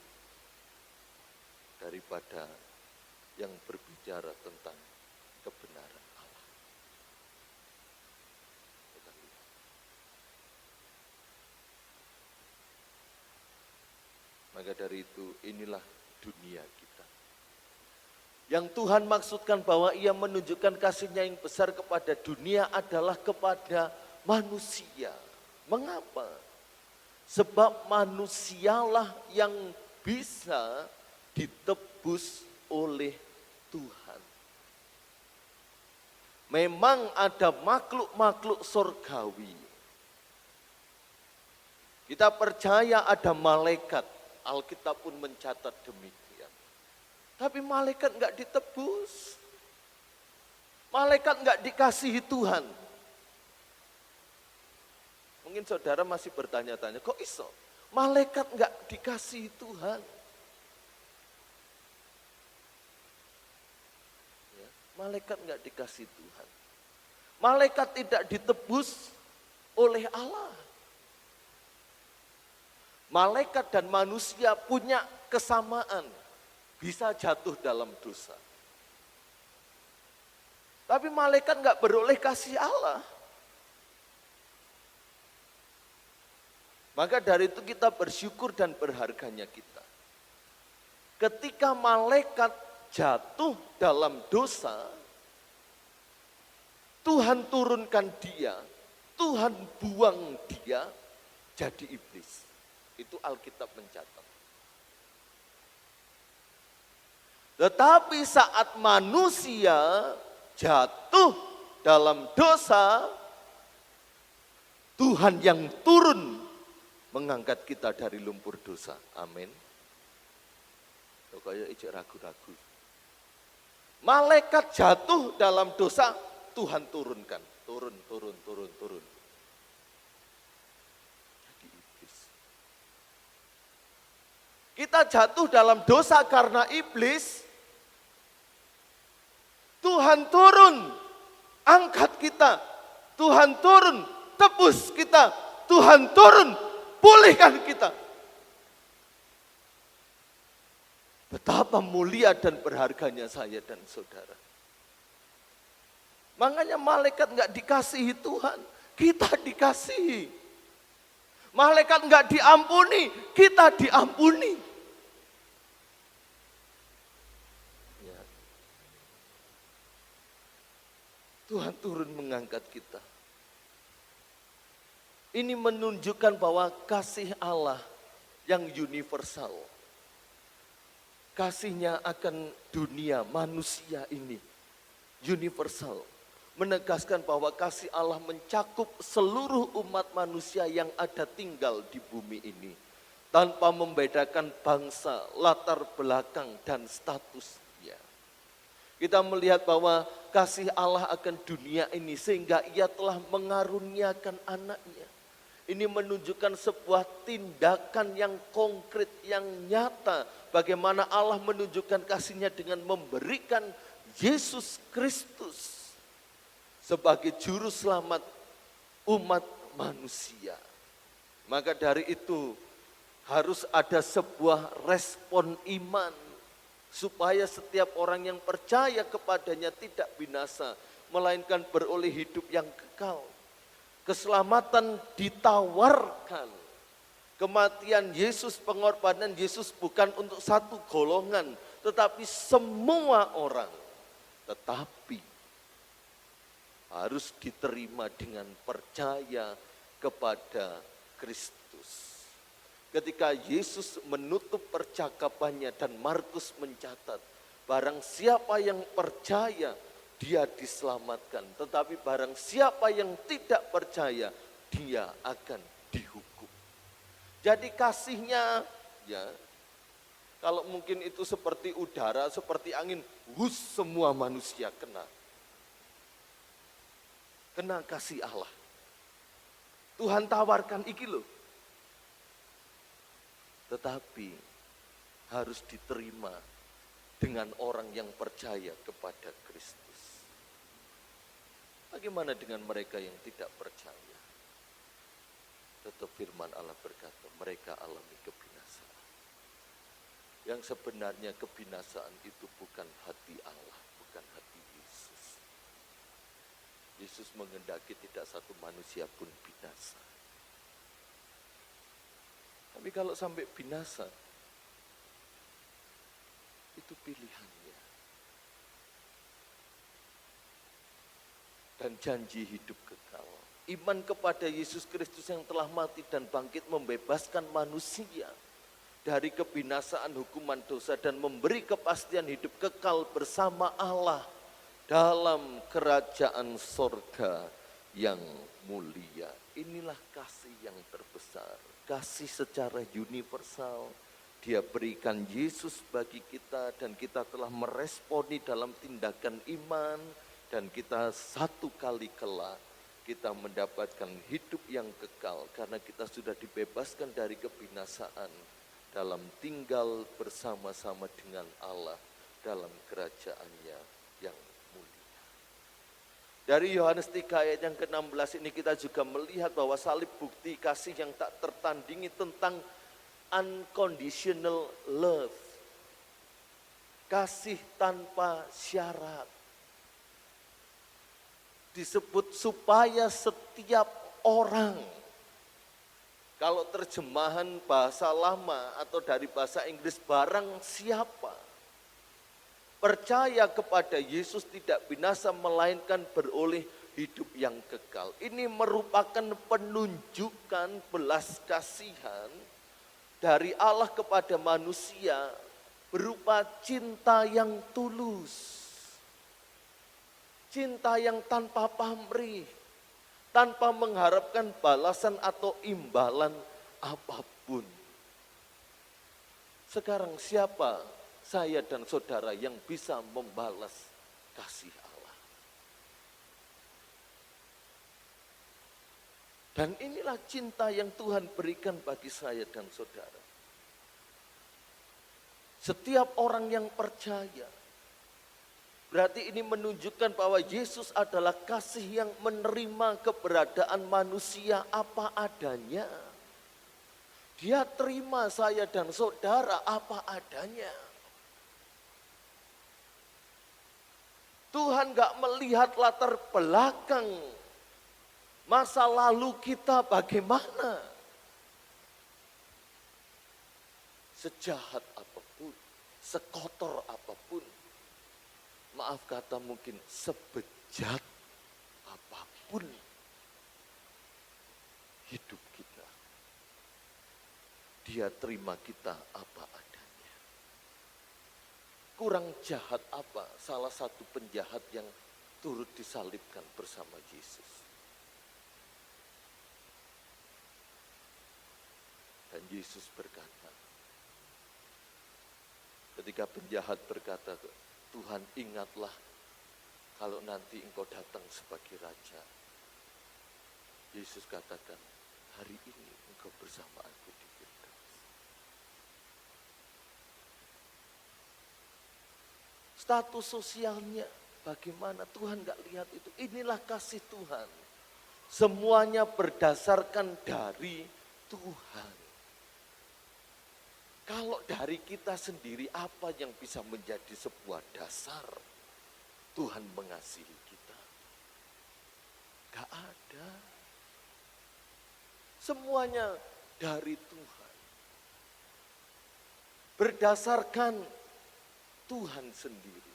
daripada yang berbicara tentang kebenaran Allah. Kita lihat. Maka dari itu inilah dunia kita. Yang Tuhan maksudkan bahwa ia menunjukkan kasih-Nya yang besar kepada dunia adalah kepada manusia. Mengapa? Sebab manusialah yang bisa ditebus oleh Tuhan. Memang ada makhluk-makhluk surgawi. Kita percaya ada malaikat. Alkitab pun mencatat demikian. Tapi malaikat enggak ditebus. Malaikat enggak dikasihi Tuhan. Mungkin saudara masih bertanya-tanya, kok iso? Malaikat enggak dikasihi Tuhan. Ya, malaikat enggak dikasihi Tuhan. Malaikat tidak ditebus oleh Allah. Malaikat dan manusia punya kesamaan, bisa jatuh dalam dosa. Tapi malaikat enggak beroleh kasih Allah. Maka dari itu kita bersyukur dan berharganya kita. Ketika malaikat jatuh dalam dosa, Tuhan turunkan dia, Tuhan buang dia jadi iblis. Itu Alkitab mencatat. Tetapi saat manusia jatuh dalam dosa, Tuhan yang turun mengangkat kita dari lumpur dosa. Amin. Kayak ijek ragu-ragu. Malaikat jatuh dalam dosa, Tuhan turunkan. Turun. Jadi iblis. Kita jatuh dalam dosa karena iblis. Tuhan turun, angkat kita. Tuhan turun, tebus kita. Tuhan turun, pulihkan kita. Betapa mulia dan berharganya saya dan saudara. Makanya malaikat enggak dikasihi Tuhan, kita dikasihi. Malaikat enggak diampuni, kita diampuni. Ya. Tuhan turun mengangkat kita. Ini menunjukkan bahwa kasih Allah yang universal. Kasih-Nya akan dunia manusia ini universal. Menegaskan bahwa kasih Allah mencakup seluruh umat manusia yang ada tinggal di bumi ini. Tanpa membedakan bangsa, latar belakang, dan statusnya. Kita melihat bahwa kasih Allah akan dunia ini sehingga ia telah mengaruniakan anaknya. Ini menunjukkan sebuah tindakan yang konkret, yang nyata. Bagaimana Allah menunjukkan kasih-Nya dengan memberikan Yesus Kristus sebagai juru selamat umat manusia. Maka dari itu harus ada sebuah respon iman. Supaya setiap orang yang percaya kepadanya tidak binasa. Melainkan beroleh hidup yang kekal. Keselamatan ditawarkan. Kematian Yesus, pengorbanan Yesus bukan untuk satu golongan. Tetapi semua orang. Tetapi harus diterima dengan percaya kepada Kristus. Ketika Yesus menutup percakapannya dan Markus mencatat, barang siapa yang percaya, dia diselamatkan. Tetapi barang siapa yang tidak percaya, dia akan dihukum. Jadi kasihnya, ya, kalau mungkin itu seperti udara, seperti angin, hus semua manusia kena. Kena kasih Allah. Tuhan tawarkan iki loh. Tetapi harus diterima dengan orang yang percaya kepada Kristus. Bagaimana dengan mereka yang tidak percaya? Tetap firman Allah berkata, mereka alami kebinasaan. Yang sebenarnya kebinasaan itu bukan hati Allah, bukan hati Yesus. Yesus menghendaki tidak satu manusia pun binasa. Tapi kalau sampai binasa, itu pilihannya. Dan janji hidup kekal. Iman kepada Yesus Kristus yang telah mati dan bangkit membebaskan manusia dari kebinasaan hukuman dosa dan memberi kepastian hidup kekal bersama Allah dalam kerajaan sorga yang mulia. Inilah kasih yang terbesar, kasih secara universal. Dia berikan Yesus bagi kita dan kita telah meresponi dalam tindakan iman, dan kita satu kali kelak kita mendapatkan hidup yang kekal karena kita sudah dibebaskan dari kebinasaan dalam tinggal bersama-sama dengan Allah dalam kerajaannya yang mulia. Dari Yohanes 3 ayat yang ke-16 ini kita juga melihat bahwa salib bukti kasih yang tak tertandingi tentang unconditional love. Kasih tanpa syarat. Disebut supaya setiap orang, kalau terjemahan bahasa lama atau dari bahasa Inggris, barang siapa percaya kepada Yesus tidak binasa melainkan beroleh hidup yang kekal. Ini merupakan penunjukan belas kasihan dari Allah kepada manusia berupa cinta yang tulus. Cinta yang tanpa pamrih, tanpa mengharapkan balasan atau imbalan apapun. Sekarang siapa saya dan saudara yang bisa membalas kasih Allah? Dan inilah cinta yang Tuhan berikan bagi saya dan saudara. Setiap orang yang percaya, berarti ini menunjukkan bahwa Yesus adalah kasih yang menerima keberadaan manusia apa adanya. Dia terima saya dan saudara apa adanya. Tuhan gak melihat latar belakang masa lalu kita bagaimana. Sejahat apapun, sekotor apapun, maaf kata mungkin sebejat apapun hidup kita, Dia terima kita apa adanya. Kurang jahat apa salah satu penjahat yang turut disalibkan bersama Yesus? Dan Yesus berkata, ketika penjahat berkata, Tuhan ingatlah kalau nanti engkau datang sebagai raja. Yesus katakan, hari ini engkau bersama aku di Firdaus. Status sosialnya bagaimana? Tuhan gak lihat itu. Inilah kasih Tuhan. Semuanya berdasarkan dari Tuhan. Kalau dari kita sendiri, apa yang bisa menjadi sebuah dasar Tuhan mengasihi kita? Gak ada. Semuanya dari Tuhan. Berdasarkan Tuhan sendiri.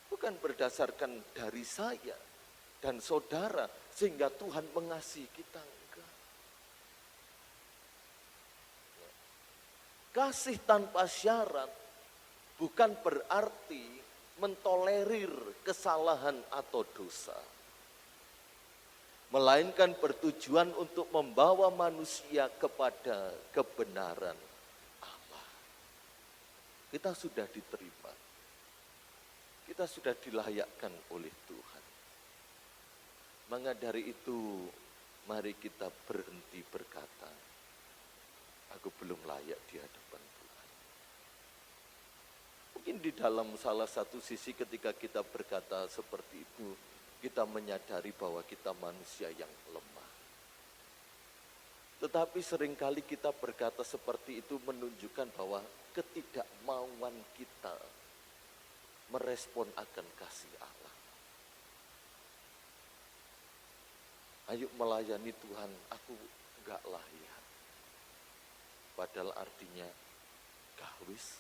Bukan berdasarkan dari saya. dan saudara sehingga Tuhan mengasihi kita. Enggak. Kasih tanpa syarat bukan berarti mentolerir kesalahan atau dosa, melainkan bertujuan untuk membawa manusia kepada kebenaran Allah. Kita sudah diterima, kita sudah dilayakkan oleh Tuhan. Maka dari itu, mari kita berhenti berkata, aku belum layak di hadapan Tuhan. Mungkin di dalam salah satu sisi ketika kita berkata seperti itu, kita menyadari bahwa kita manusia yang lemah. Tetapi seringkali kita berkata seperti itu menunjukkan bahwa ketidakmauan kita merespon akan kasih Allah. Ayo melayani Tuhan, aku enggak layak. Padahal artinya, gawis,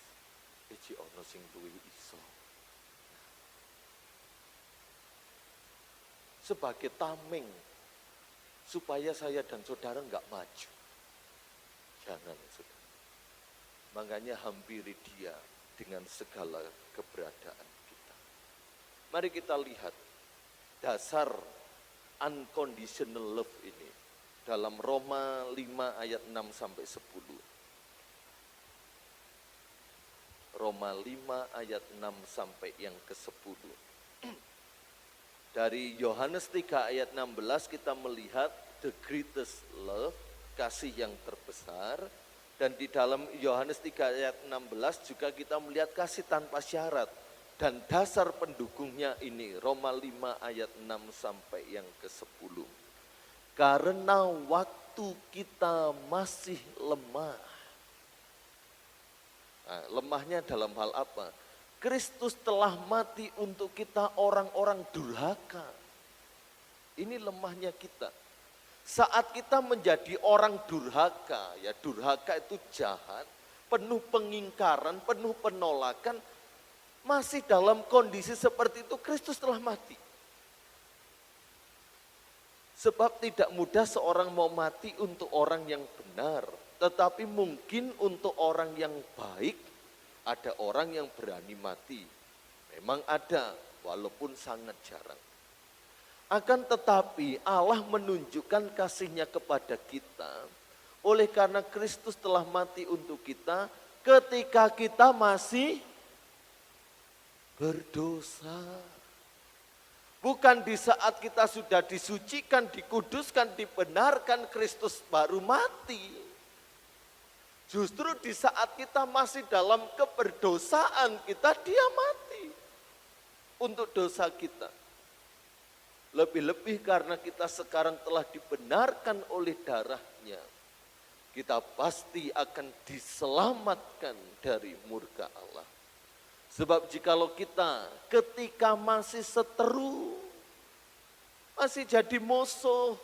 iki ono sing luwih iso. Sebagai tameng, supaya saya dan saudara enggak maju. Jangan, saudara. Makanya hampiri dia dengan segala keberadaan kita. Mari kita lihat dasar unconditional love ini dalam Roma 5 ayat 6 sampai 10. Roma 5 ayat 6 sampai yang ke-10. Dari Yohanes 3 ayat 16 kita melihat the greatest love, kasih yang terbesar. Dan di dalam Yohanes 3 ayat 16 juga kita melihat kasih tanpa syarat. Dan dasar pendukungnya ini Roma 5 ayat 6 sampai yang ke-10. Karena waktu kita masih lemah. Nah, lemahnya dalam hal apa? Kristus telah mati untuk kita orang-orang durhaka. Ini lemahnya kita. Saat kita menjadi orang durhaka, ya durhaka itu jahat, penuh pengingkaran, penuh penolakan, masih dalam kondisi seperti itu Kristus telah mati. Sebab tidak mudah seorang mau mati untuk orang yang benar, tetapi mungkin untuk orang yang baik ada orang yang berani mati. Memang ada, walaupun sangat jarang. Akan tetapi Allah menunjukkan kasih-Nya kepada kita oleh karena Kristus telah mati untuk kita ketika kita masih berdosa. Bukan di saat kita sudah disucikan, dikuduskan, dibenarkan, Kristus baru mati. Justru di saat kita masih dalam keberdosaan kita, dia mati untuk dosa kita. Lebih-lebih karena kita sekarang telah dibenarkan oleh darah-Nya, kita pasti akan diselamatkan dari murka Allah. Sebab jikalau kita ketika masih seteru, masih jadi musuh,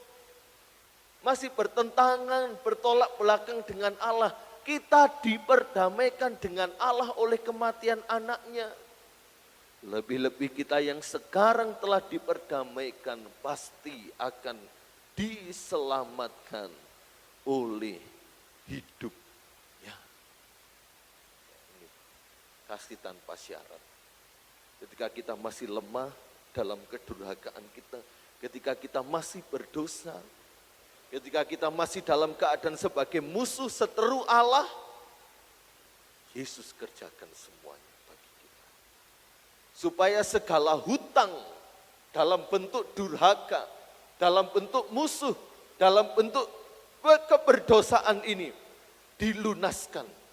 masih bertentangan, bertolak belakang dengan Allah, kita diperdamaikan dengan Allah oleh kematian anaknya. Lebih-lebih kita yang sekarang telah diperdamaikan pasti akan diselamatkan oleh hidup. Kasih tanpa syarat. Ketika kita masih lemah dalam kedurhakaan kita, ketika kita masih berdosa, ketika kita masih dalam keadaan sebagai musuh seteru Allah, Yesus kerjakan semuanya bagi kita. Supaya segala hutang dalam bentuk durhaka, dalam bentuk musuh, dalam bentuk keberdosaan ini dilunaskan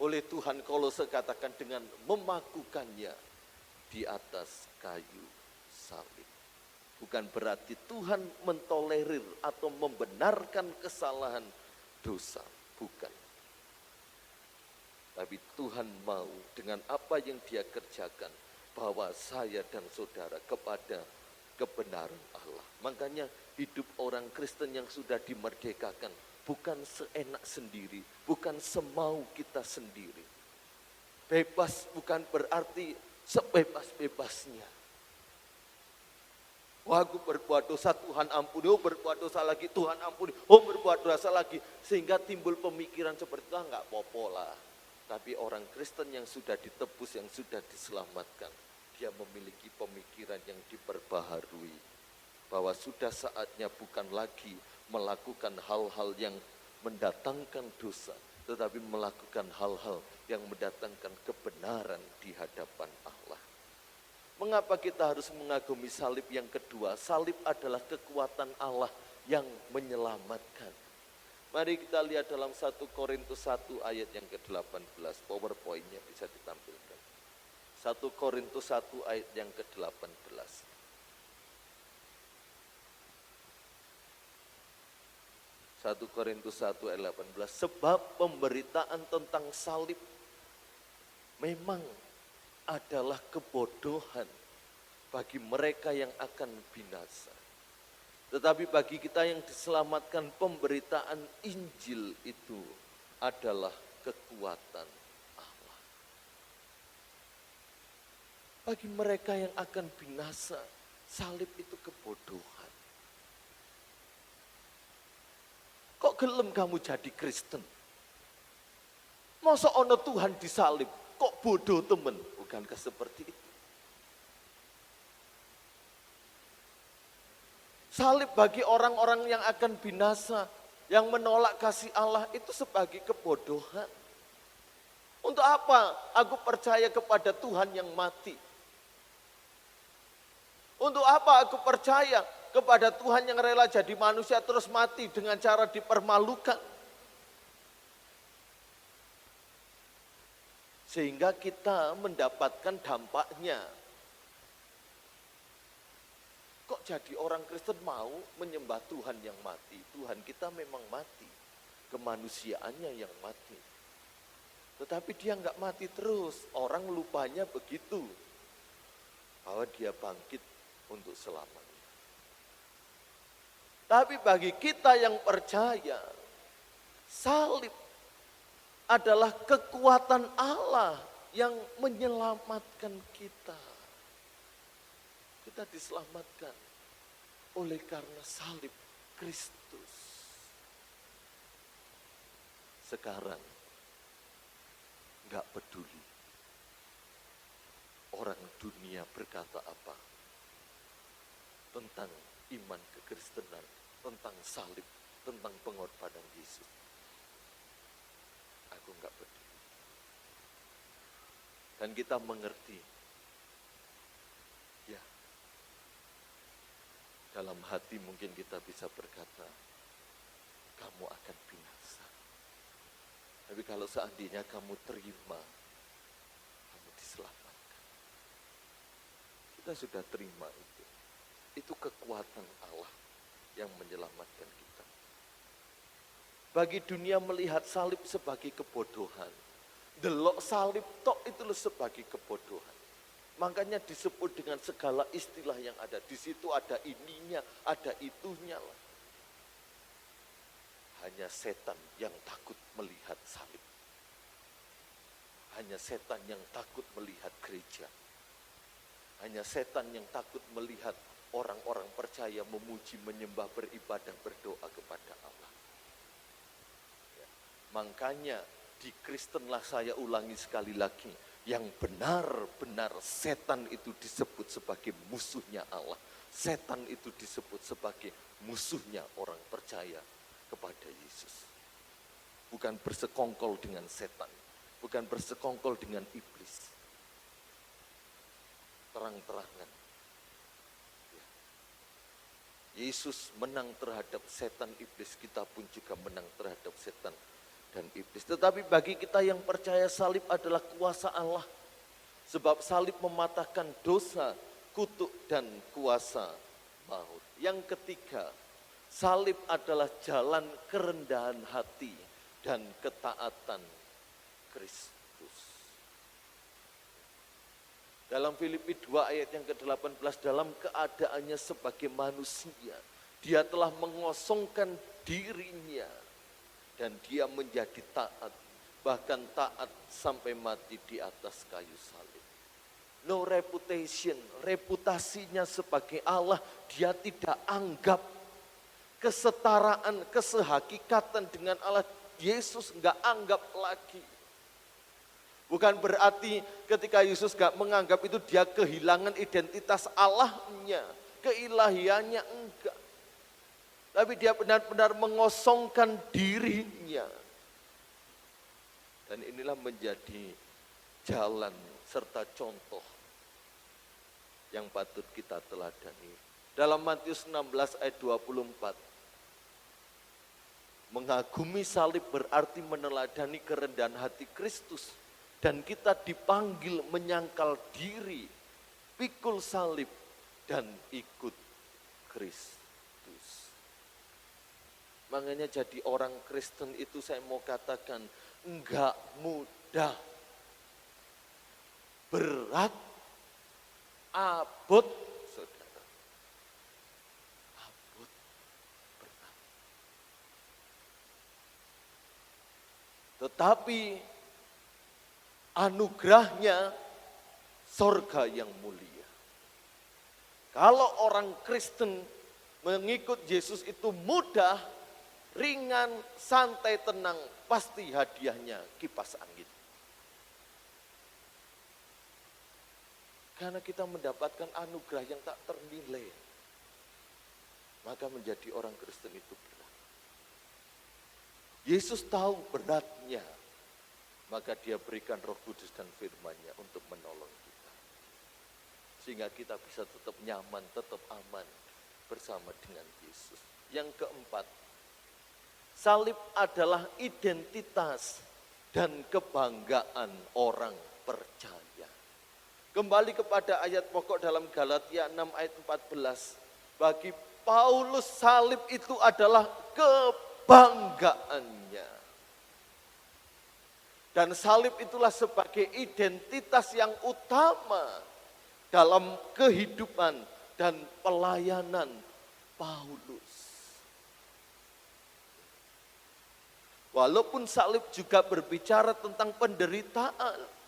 oleh Tuhan. Kolose katakan dengan memakukannya di atas kayu salib. Bukan berarti Tuhan mentolerir atau membenarkan kesalahan dosa. Bukan. Tapi Tuhan mau dengan apa yang dia kerjakan, bawa saya dan saudara kepada kebenaran Allah. Makanya hidup orang Kristen yang sudah dimerdekakan bukan seenak sendiri, bukan semau kita sendiri. Bebas bukan berarti sebebas-bebasnya. Oh aku berbuat dosa, Tuhan ampuni, oh berbuat dosa lagi, Tuhan ampuni, oh berbuat dosa lagi. Sehingga timbul pemikiran seperti itu, enggak apa-apa lah. Tapi orang Kristen yang sudah ditebus, yang sudah diselamatkan, dia memiliki pemikiran yang diperbaharui. Bahwa sudah saatnya bukan lagi melakukan hal-hal yang mendatangkan dosa, tetapi melakukan hal-hal yang mendatangkan kebenaran di hadapan Allah. Mengapa kita harus mengagumi salib yang kedua? Salib adalah kekuatan Allah yang menyelamatkan. Mari kita lihat dalam 1 Korintus 1 ayat yang ke-18. PowerPoint-nya bisa ditampilkan. 1 Korintus 1 ayat yang ke-18. 1 Korintus 1 ayat 18. Sebab pemberitaan tentang salib memang adalah kebodohan bagi mereka yang akan binasa. Tetapi bagi kita yang diselamatkan, pemberitaan Injil itu adalah kekuatan Allah. Bagi mereka yang akan binasa, salib itu kebodohan. Kok gelem kamu jadi Kristen? Masa ono Tuhan disalib, kok bodoh temen? Bukankah seperti itu? Salib bagi orang-orang yang akan binasa, yang menolak kasih Allah itu sebagai kebodohan. Untuk apa aku percaya kepada Tuhan yang mati? Untuk apa aku percaya kepada Tuhan yang rela jadi manusia terus mati dengan cara dipermalukan? Sehingga kita mendapatkan dampaknya. Kok jadi orang Kristen mau menyembah Tuhan yang mati? Tuhan kita memang mati. Kemanusiaannya yang mati. Tetapi dia enggak mati terus. Orang lupanya begitu. Bahwa dia bangkit untuk selamanya. Tapi bagi kita yang percaya, salib adalah kekuatan Allah yang menyelamatkan kita. Kita diselamatkan oleh karena salib Kristus. Sekarang enggak peduli orang dunia berkata apa tentang iman kekristenan, tentang salib, tentang pengorbanan Yesus. Aku enggak peduli. Dan kita mengerti, ya, dalam hati mungkin kita bisa berkata, kamu akan binasa. Tapi kalau seandainya kamu terima, kamu diselamatkan. Kita sudah terima itu. Itu kekuatan Allah yang menyelamatkan kita. Bagi dunia melihat salib sebagai kebodohan. Delok salib tok itu sebagai kebodohan. Makanya disebut dengan segala istilah yang ada. Di situ ada ininya, ada itunya lah. Hanya setan yang takut melihat salib. Hanya setan yang takut melihat gereja. Hanya setan yang takut melihat orang-orang percaya memuji, menyembah, beribadah, berdoa kepada Allah. Ya. Makanya di Kristenlah, saya ulangi sekali lagi, yang benar-benar setan itu disebut sebagai musuhnya Allah. Setan itu disebut sebagai musuhnya orang percaya kepada Yesus. Bukan bersekongkol dengan setan, bukan bersekongkol dengan iblis. Terang-terangan. Ya. Yesus menang terhadap setan iblis, kita pun juga menang terhadap setan dan iblis. Tetapi bagi kita yang percaya salib adalah kuasa Allah. Sebab salib mematahkan dosa, kutuk dan kuasa maut. Yang ketiga, salib adalah jalan kerendahan hati dan ketaatan Kristus. Dalam Filipi 2 ayat yang ke-18, dalam keadaannya sebagai manusia, dia telah mengosongkan dirinya dan dia menjadi taat, bahkan taat sampai mati di atas kayu salib. no reputation, reputasinya sebagai Allah, dia tidak anggap kesetaraan, kesehakikatan dengan Allah, Yesus enggak anggap lagi. Bukan berarti ketika Yesus enggak menganggap itu dia kehilangan identitas Allahnya, keilahiannya, enggak. Tapi dia benar-benar mengosongkan dirinya. Dan inilah menjadi jalan serta contoh yang patut kita teladani. Dalam Matius 16 ayat 24, mengagumi salib berarti meneladani kerendahan hati Kristus. Dan kita dipanggil menyangkal diri, pikul salib, dan ikut Kristus. Makanya jadi orang Kristen itu saya mau katakan enggak mudah. Berat, abot, saudara. Abot, berat. Tetapi anugerahnya sorga yang mulia. Kalau orang Kristen mengikut Yesus itu mudah, ringan, santai, tenang, pasti hadiahnya kipas angin. Karena kita mendapatkan anugerah yang tak ternilai, maka menjadi orang Kristen itu berat. Yesus tahu beratnya, maka dia berikan Roh Kudus dan firman-Nya untuk menolong kita. Sehingga kita bisa tetap nyaman, tetap aman bersama dengan Yesus. Yang keempat, salib adalah identitas dan kebanggaan orang percaya. Kembali kepada ayat pokok dalam Galatia 6 ayat 14. Bagi Paulus salib itu adalah kebanggaannya. Dan salib itulah sebagai identitas yang utama dalam kehidupan dan pelayanan Paulus. Walaupun salib juga berbicara tentang penderitaan.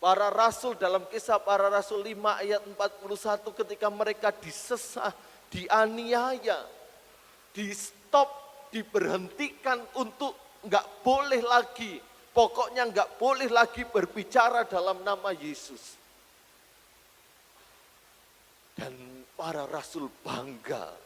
Para rasul dalam Kisah Para Rasul 5 ayat 41 ketika mereka disesah, dianiaya, di stop, diberhentikan untuk enggak boleh lagi. Pokoknya enggak boleh lagi berbicara dalam nama Yesus. Dan para rasul bangga.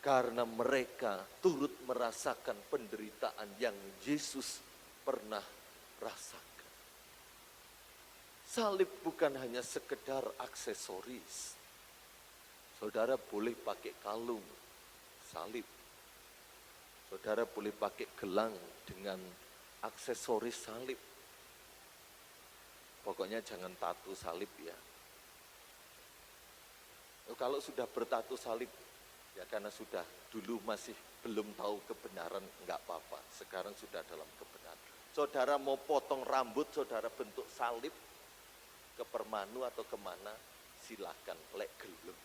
Karena mereka turut merasakan penderitaan yang Yesus pernah rasakan. Salib bukan hanya sekedar aksesoris. Saudara boleh pakai kalung, salib. Saudara boleh pakai gelang dengan aksesoris salib. Pokoknya jangan tato salib ya. Kalau sudah bertato salib, ya karena sudah dulu masih belum tahu kebenaran, enggak apa-apa. Sekarang sudah dalam kebenaran. Saudara mau potong rambut, saudara bentuk salib ke Permanu atau kemana, silakan, lek gelem.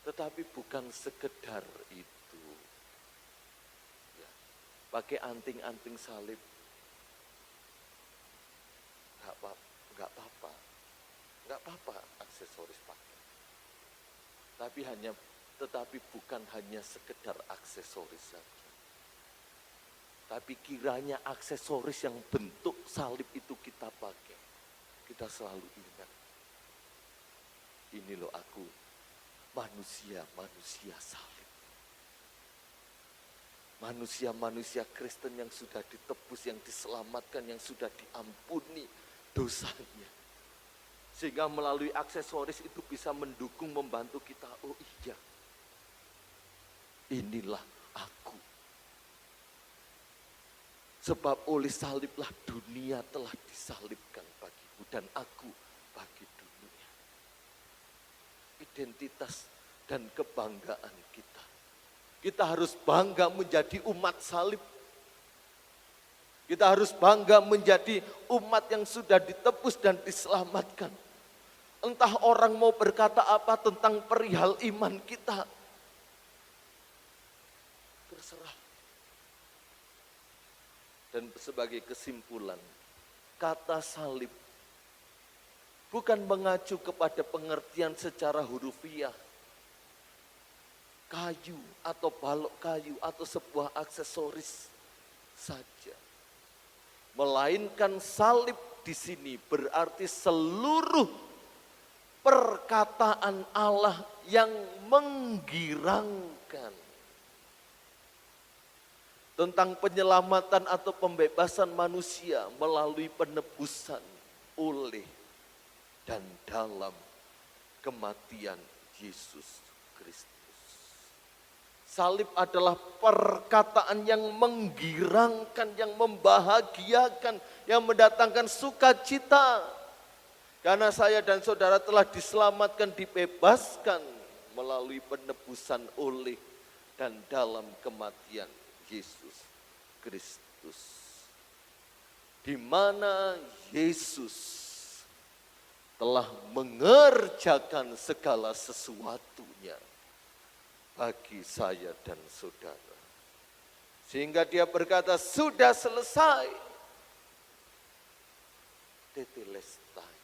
Tetapi bukan sekedar itu. Ya, pakai anting-anting salib. Enggak apa-apa aksesoris pakai. Tetapi bukan hanya sekedar aksesoris saja. Tapi kiranya aksesoris yang bentuk salib itu kita pakai. Kita selalu ingat. Ini loh aku, manusia salib. Manusia Kristen yang sudah ditebus, yang diselamatkan, yang sudah diampuni dosanya. Sehingga melalui aksesoris itu bisa mendukung, membantu kita. Oh iya, inilah aku. Sebab oleh saliblah dunia telah disalibkan bagiku dan aku bagi dunia. Identitas dan kebanggaan kita. Kita harus bangga menjadi umat salib. Kita harus bangga menjadi umat yang sudah ditebus dan diselamatkan. Entah orang mau berkata apa tentang perihal iman kita. Terserah. Dan sebagai kesimpulan, kata salib bukan mengacu kepada pengertian secara hurufiah, kayu atau balok kayu atau sebuah aksesoris saja. Melainkan salib di sini berarti seluruh perkataan Allah yang menggirangkan tentang penyelamatan atau pembebasan manusia melalui penebusan oleh dan dalam kematian Yesus Kristus. Salib adalah perkataan yang menggirangkan, yang membahagiakan, yang mendatangkan sukacita. Karena saya dan saudara telah diselamatkan, dibebaskan melalui penebusan oleh dan dalam kematian Yesus Kristus. Di mana Yesus telah mengerjakan segala sesuatunya bagi saya dan saudara. Sehingga dia berkata, sudah selesai. Tetelestai.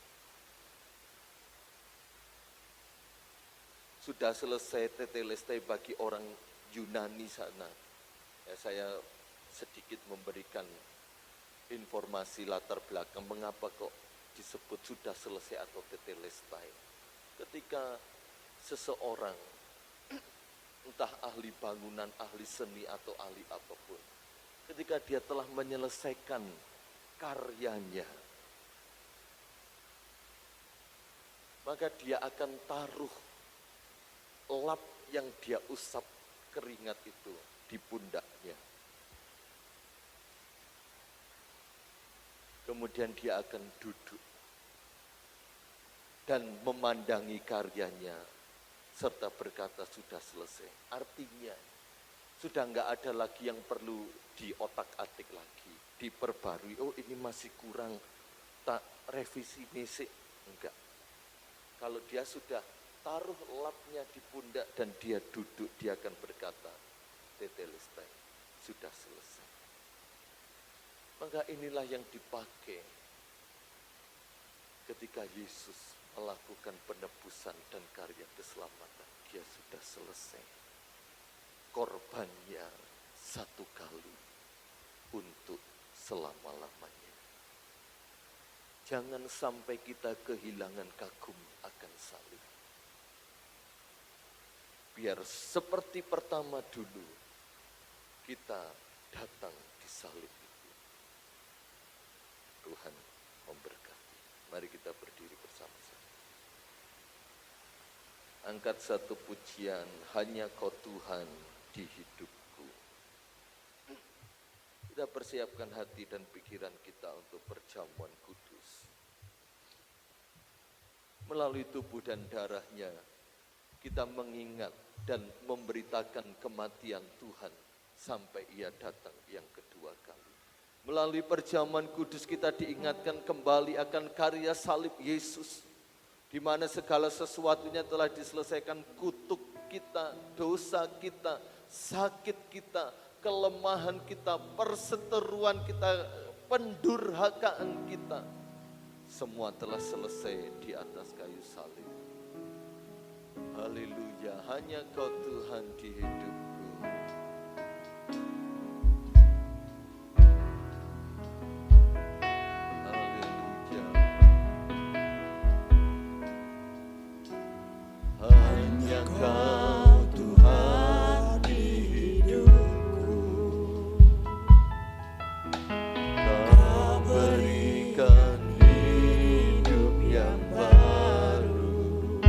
Sudah selesai tetelestai bagi orang Yunani sana. Ya, saya sedikit memberikan informasi latar belakang mengapa kok disebut sudah selesai atau tetelestai. Ketika seseorang, entah ahli bangunan, ahli seni atau ahli apapun, ketika dia telah menyelesaikan karyanya, maka dia akan taruh lap yang dia usap keringat itu di pundaknya. Kemudian dia akan duduk dan memandangi karyanya serta berkata sudah selesai. Artinya sudah enggak ada lagi yang perlu diotak-atik lagi, diperbarui. Oh ini masih kurang, tak revisi nisik. Enggak. Kalau dia sudah taruh lapnya di pundak dan dia duduk, dia akan berkata, tetelestai, sudah selesai. Maka inilah yang dipakai ketika Yesus melakukan penebusan dan karya keselamatan. Dia sudah selesai. Korbannya satu kali untuk selama-lamanya. Jangan sampai kita kehilangan kagum akan salib. Biar seperti pertama dulu kita datang di salib itu. Tuhan memberkati. Mari kita berdiri bersama-sama. Angkat satu pujian, hanya Kau Tuhan di hidupku. Kita persiapkan hati dan pikiran kita untuk perjamuan kudus. Melalui tubuh dan darahnya, kita mengingat dan memberitakan kematian Tuhan sampai Ia datang yang kedua kali. Melalui perjamuan kudus kita diingatkan kembali akan karya salib Yesus, di mana segala sesuatunya telah diselesaikan, kutuk kita, dosa kita, sakit kita, kelemahan kita, perseteruan kita, pendurhakaan kita, semua telah selesai di atas kayu salib. Haleluya, hanya Kau Tuhan di hidupku. Haleluya. Hanya Kau Tuhan di hidupku. Kau berikan hidup yang baru.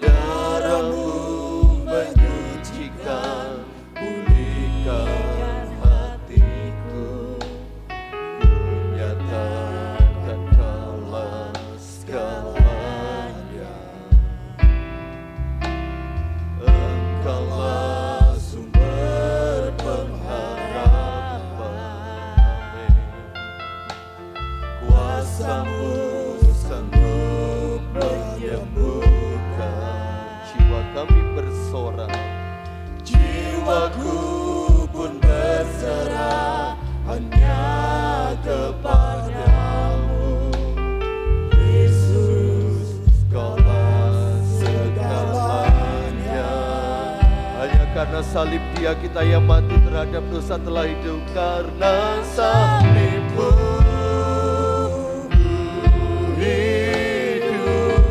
Darah-Mu menyucikan, pulihkan hatiku. Ku nyatakan Kaulah segalanya. Engkaulah sumber pengharapan. Amin. Kuasa-Mu sanggup menyembuhkan. Jiwa kami bersorak, jiwaku pun bersorak. berserah hanya kepadamu. Yesus, Kaulah segalanya. Hanya karena salib Dia kita yang mati terhadap dosa telah hidup. Karena salib-Mu hidup.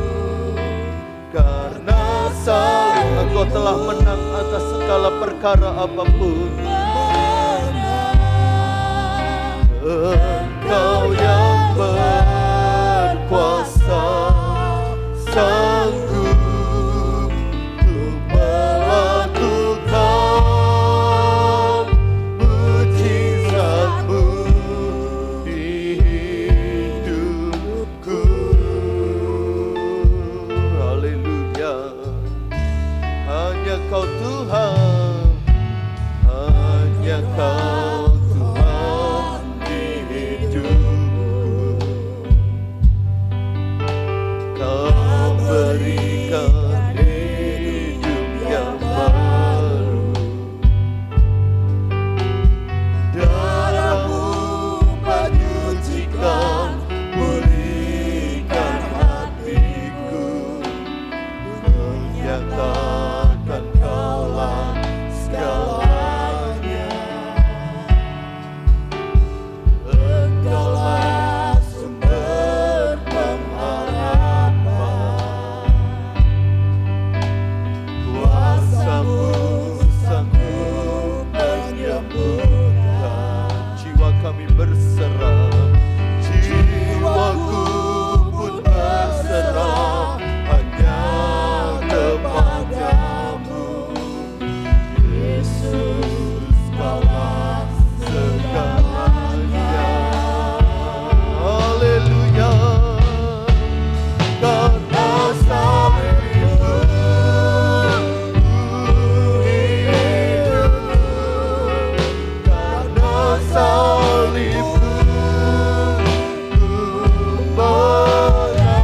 Karena salib Engkau telah menang atas segala perkara apapun. Engkau yang berkuasa, sanggup untuk melakukan mujizat-Mu di hidupku. Haleluya. Hanya Kau Tuhan, hanya Kau Tuhan di hidupku. Kau berikan hidup yang baru. Darah-Mu menyucikan, pulihkan hatiku. Menyatakan Kaulah segalanya. Engkaulah sumber pengharapan. Kuasa-Mu sanggup menyembuhkan. Jiwa kami berserah, jiwaku pun berserah hanya kepadamu. Yesus, Kaulah segalanya. Haleluya. Karena salib-Mu hidup. Karena salib-Mu menang.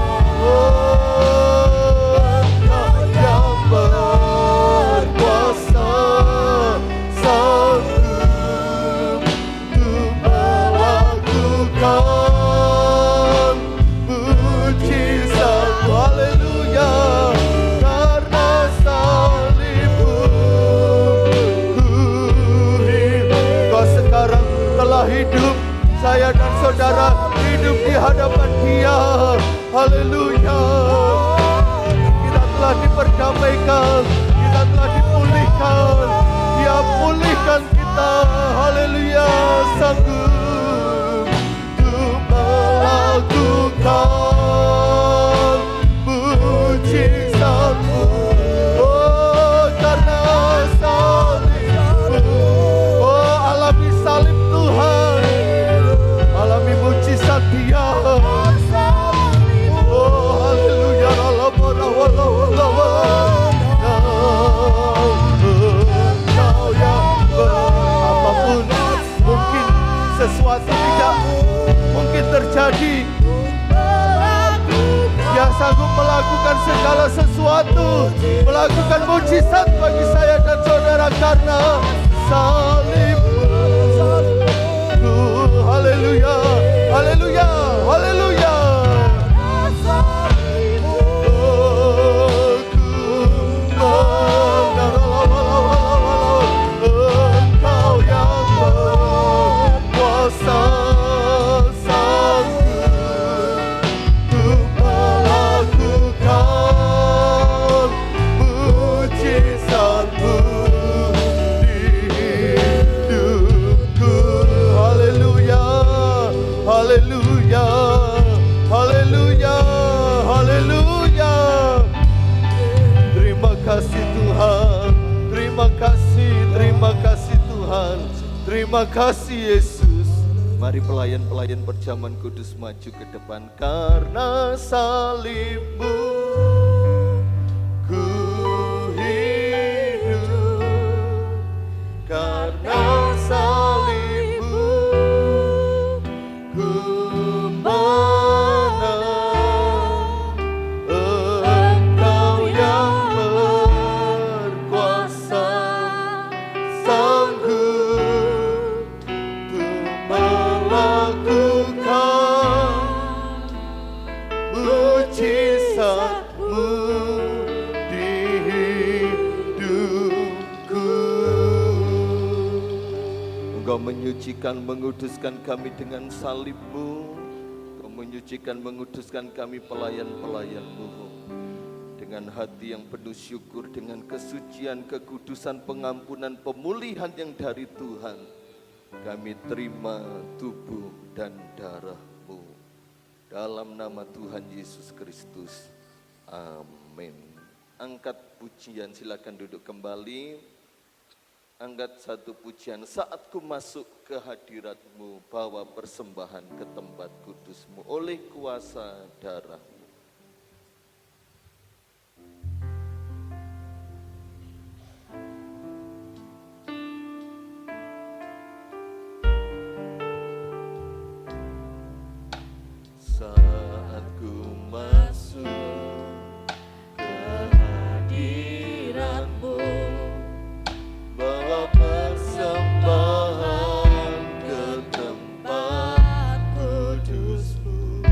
Engkau yang berkuasa, sanggup untuk melakukan mujizat. Haleluya. Karena salib-Mu hidup. Kau sekarang telah hidup. Saya dan saudara hidup di hadapan Dia. Haleluya. Kita telah diperdamaikan, kita telah dipulihkan. Dia pulihkan kita. Haleluya. Sanggup untuk melakukan mujizat-Mu. Oh, karena salib-Mu. Oh, alami salib Tuhan, alami mujizat Dia. Oh, haleluya. Engkau yang apapun mungkin sesuatu tidak mungkin terjadi. Dia sanggup melakukan segala sesuatu, melakukan mujizat bagi saya dan saudara karena salib-Mu. Haleluya, haleluya, haleluya. Engkau yang berkuasa, sanggup untuk melakukan mujizat-Mu di hidupku. Haleluya, haleluya, haleluya, haleluya. Terima kasih Tuhan, terima kasih Tuhan, terima kasih Yesus. Mari pelayan-pelayan perjamuan kudus maju ke depan. Karena salib-Mu ku hidup. Karena salib-Mu ku menang. Engkau yang berkuasa, sanggup Engkau menyucikan, menguduskan kami dengan salib-Mu. Engkau menyucikan, menguduskan kami pelayan-pelayan-Mu. Dengan hati yang penuh syukur, dengan kesucian, kekudusan, pengampunan, pemulihan yang dari Tuhan, kami terima tubuh dan darah-Mu. Dalam nama Tuhan Yesus Kristus. Amin. Angkat pujian, silakan duduk kembali. Angkat satu pujian, saat ku masuk ke hadirat-Mu, bawa persembahan ke tempat kudus-Mu oleh kuasa darah-Mu. Saat ku masuk ke hadirat-Mu, bawa persembahan ke tempat kudus-Mu.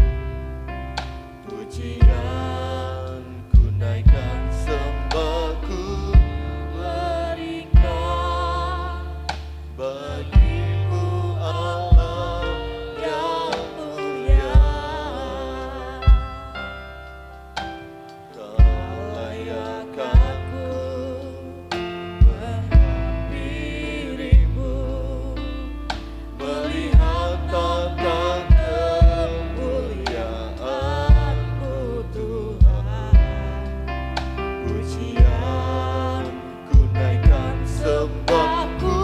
Pujian ku naikkan, sembah ku berikan bagi-Mu Allah yang mulia. Kau layak aku menghampiri-Mu, melihat tata kemuliaan-Mu Tuhan. Pujian ku naikkan, sembah ku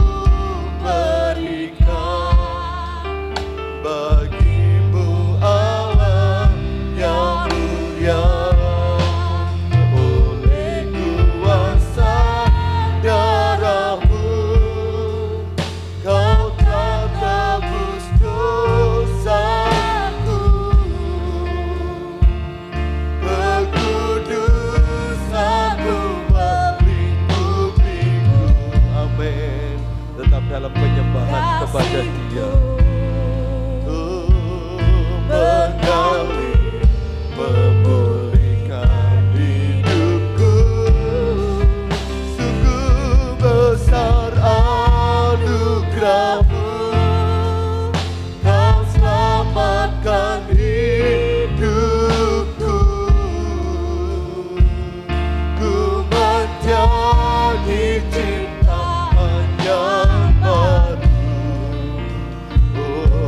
berikan bagi-Mu Allah yang mulia. Oleh kuasa darah-Mu, Kau telah tebus dosaku. Kekudusan-Mu melingkupiku. Amin. Tetap dalam penyembahan kepada Dia. Menggali, memulihkan hidupku. Sungguh besar anugerah-Mu, Kau selamatkan hidupku. Ku menjadi ciptaan yang baru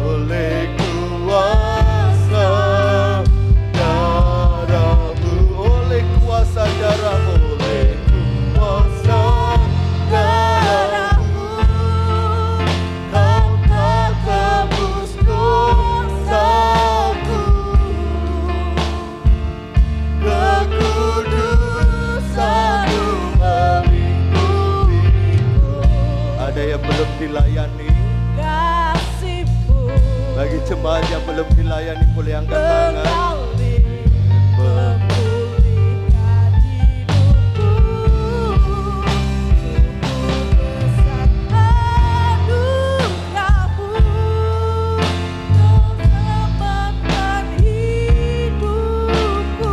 oleh kuasa darah-Mu, oleh kuasa darah-Mu, oleh kuasa darah-Mu. Kau telah tebus dosaku. Kekudusan-Mu melingkupiku. Ada yang belum dilayani? Bagi jemaat yang belum dilayani, boleh angkat tangan. Memulihkan hidupku, besar anugerah-Mu, Kau selamatkan hidupku.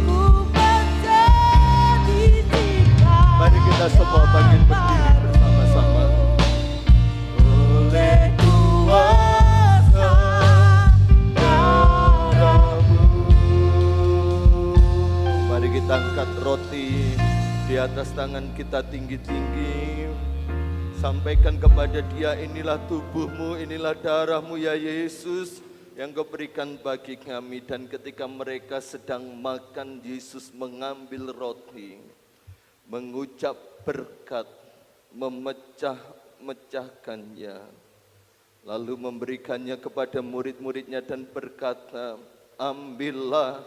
Ku menjadi ciptaan. Mari kita semua bangkit berdiri bersama-sama. Oleh kuasa darah-Mu. Mari kita angkat roti di atas tangan kita tinggi-tinggi. Sampaikan kepada Dia, inilah tubuh-Mu, inilah darah-Mu ya Yesus, yang Kau berikan bagi kami. Dan ketika mereka sedang makan, Yesus mengambil roti, mengucap berkat, memecahkannya, lalu memberikannya kepada murid-muridnya dan berkata, ambillah,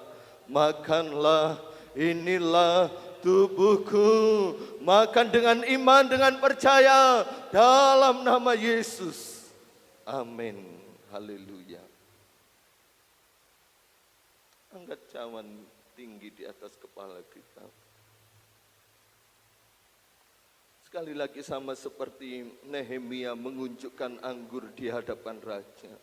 makanlah, inilah tubuhku. Makan dengan iman, dengan percaya dalam nama Yesus. Amin. Haleluya. Angkat cawan tinggi di atas kepala kita. Sekali lagi sama seperti Nehemia mengunjukkan anggur di hadapan raja.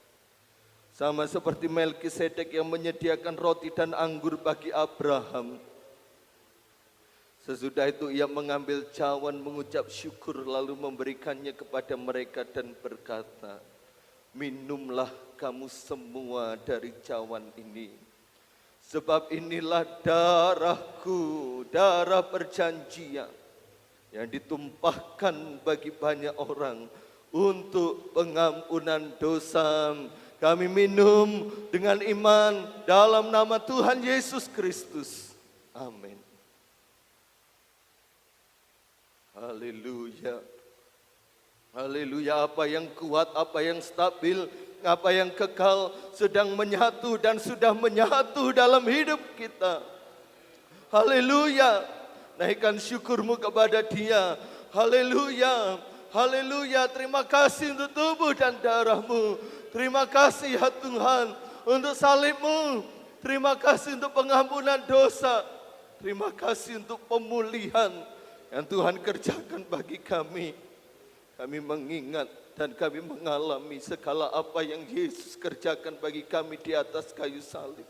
Sama seperti Melkisedek yang menyediakan roti dan anggur bagi Abraham. Sesudah itu ia mengambil cawan, mengucap syukur, lalu memberikannya kepada mereka dan berkata, minumlah kamu semua dari cawan ini. Sebab inilah darahku, darah perjanjian yang ditumpahkan bagi banyak orang untuk pengampunan dosa. Kami minum dengan iman dalam nama Tuhan Yesus Kristus. Amin. Haleluya. Haleluya. Apa yang kuat, apa yang stabil, apa yang kekal sedang menyatu dan sudah menyatu dalam hidup kita. Haleluya. Naikkan syukurmu kepada Dia. Haleluya. Haleluya. Terima kasih untuk tubuh dan darahmu. Terima kasih ya Tuhan untuk salibmu. Terima kasih untuk pengampunan dosa. Terima kasih untuk pemulihan yang Tuhan kerjakan bagi kami. Kami mengingat dan kami mengalami segala apa yang Yesus kerjakan bagi kami di atas kayu salib.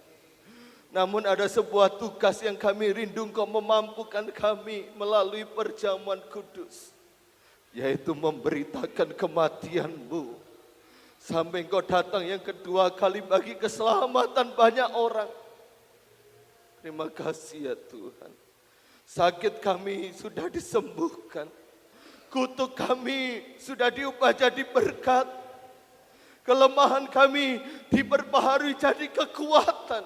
Namun ada sebuah tugas yang kami rindu Engkau memampukan kami melalui perjamuan kudus, yaitu memberitakan kematian-Mu sampai Engkau datang yang kedua kali bagi keselamatan banyak orang. Terima kasih ya Tuhan. Sakit kami sudah disembuhkan. Kutuk kami sudah diubah jadi berkat. Kelemahan kami diperbaharui jadi kekuatan.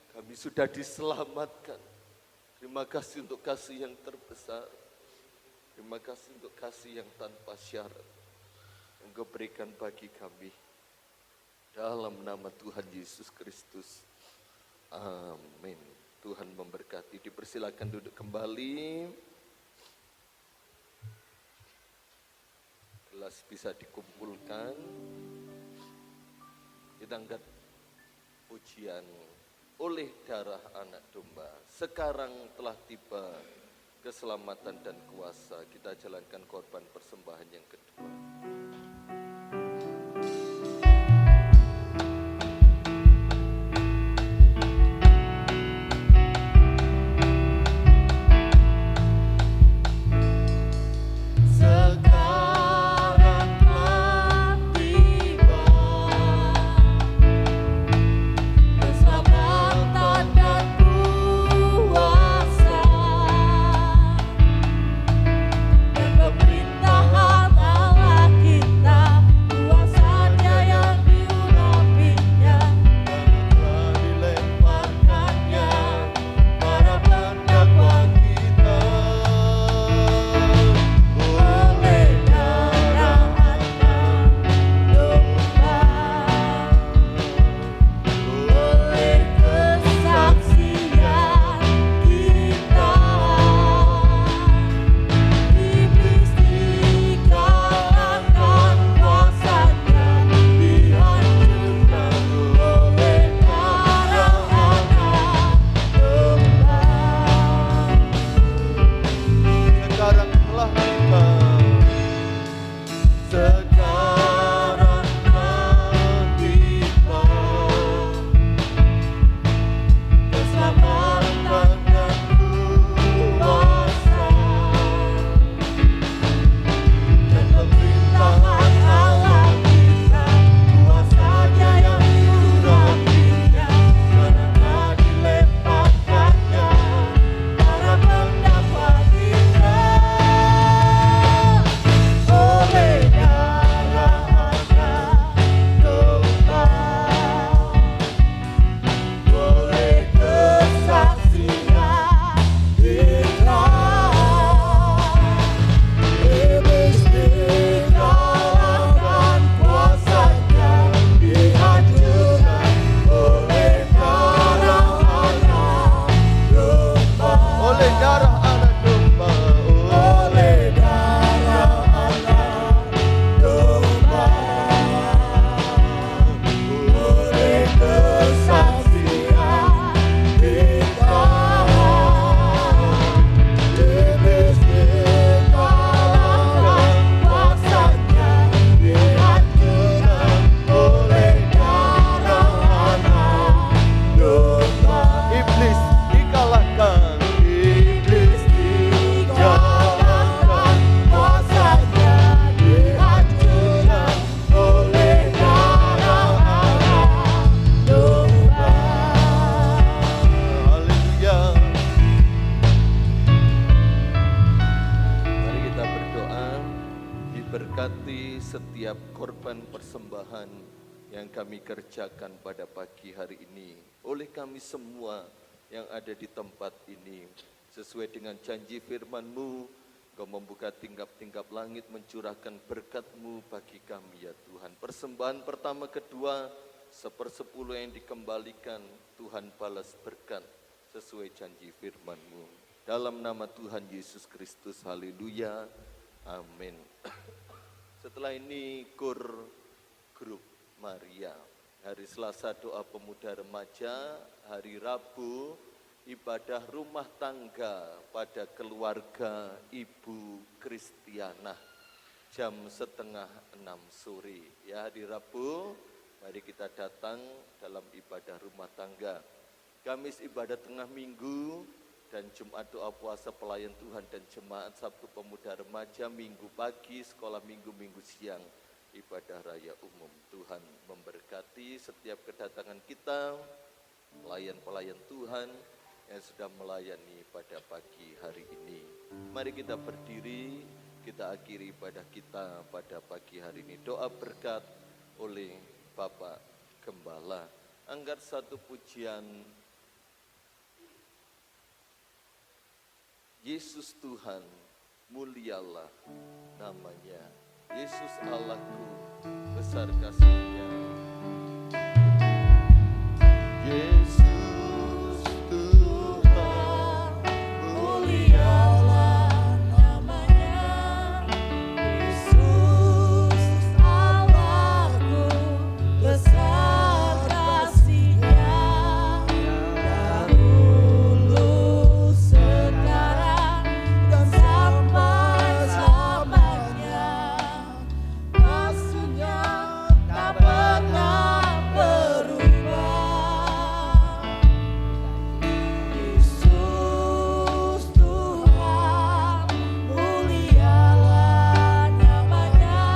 Kami sudah diselamatkan. Terima kasih untuk kasih yang terbesar. Terima kasih untuk kasih yang tanpa syarat yang Engkau berikan bagi kami. Dalam nama Tuhan Yesus Kristus. Amin. Tuhan memberkati. Dipersilakan duduk kembali. Gelas bisa dikumpulkan. Kita angkat pujian oleh darah anak domba. Sekarang telah tiba keselamatan dan kuasa. Kita jalankan korban persembahan yang kedua. Pemerintahan Allah setiap korban persembahan yang kami kerjakan pada pagi hari ini, oleh kami semua yang ada di tempat ini, sesuai dengan janji firman-Mu, Engkau membuka tingkap-tingkap langit, mencurahkan berkat-Mu bagi kami ya Tuhan. Persembahan pertama, kedua, 1/10 yang dikembalikan, Tuhan balas berkat sesuai janji firman-Mu. Dalam nama Tuhan Yesus Kristus, haleluya, amin. Setelah ini grup Maria. Hari Selasa doa pemuda remaja, hari Rabu ibadah rumah tangga pada keluarga Ibu Kristiana jam 5:30 sore. Ya, hari Rabu mari kita datang dalam ibadah rumah tangga. Kamis ibadah tengah minggu dan Jumat doa puasa pelayan Tuhan dan jemaat, Sabtu pemuda remaja, Minggu pagi sekolah minggu, Minggu siang ibadah raya umum. Tuhan memberkati setiap kedatangan kita, pelayan-pelayan Tuhan yang sudah melayani pada pagi hari ini. Mari kita berdiri, kita akhiri ibadah kita pada pagi hari ini. Doa berkat oleh Bapak Gembala. Angkat satu pujian, Yesus Tuhan, mulialah namanya. Yesus Allahku, besar kasih-Nya. Yesus Tuhan, mulialah namanya. Yesus Allahku, besar kasih-Nya. Dahulu, sekarang, dan sampai selamanya. Kasih-Nya tak pernah berubah. Yesus Tuhan, mulialah namanya.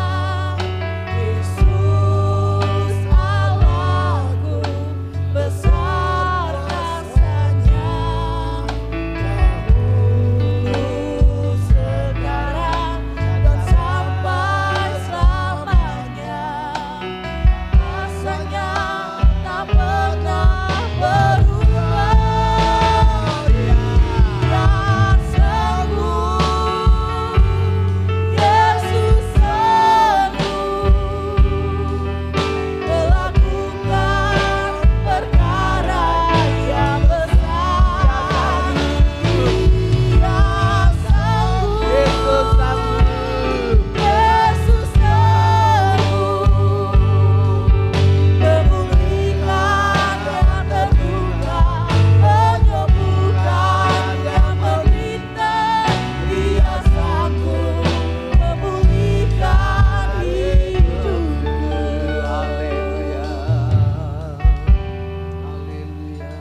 Yesus Allahku, besar kasih-Nya. Dahulu, sekarang, dan sampai selamanya. Kasih-Nya tak pernah berubah. Dia sanggup, Yesus sanggup melakukan perkara yang besar. Dia sanggup, Yesus sanggup memulihkan yang terluka, menyembuhkan yang menderita. Dia sanggup memulihkan hidupku. Haleluya. Haleluya.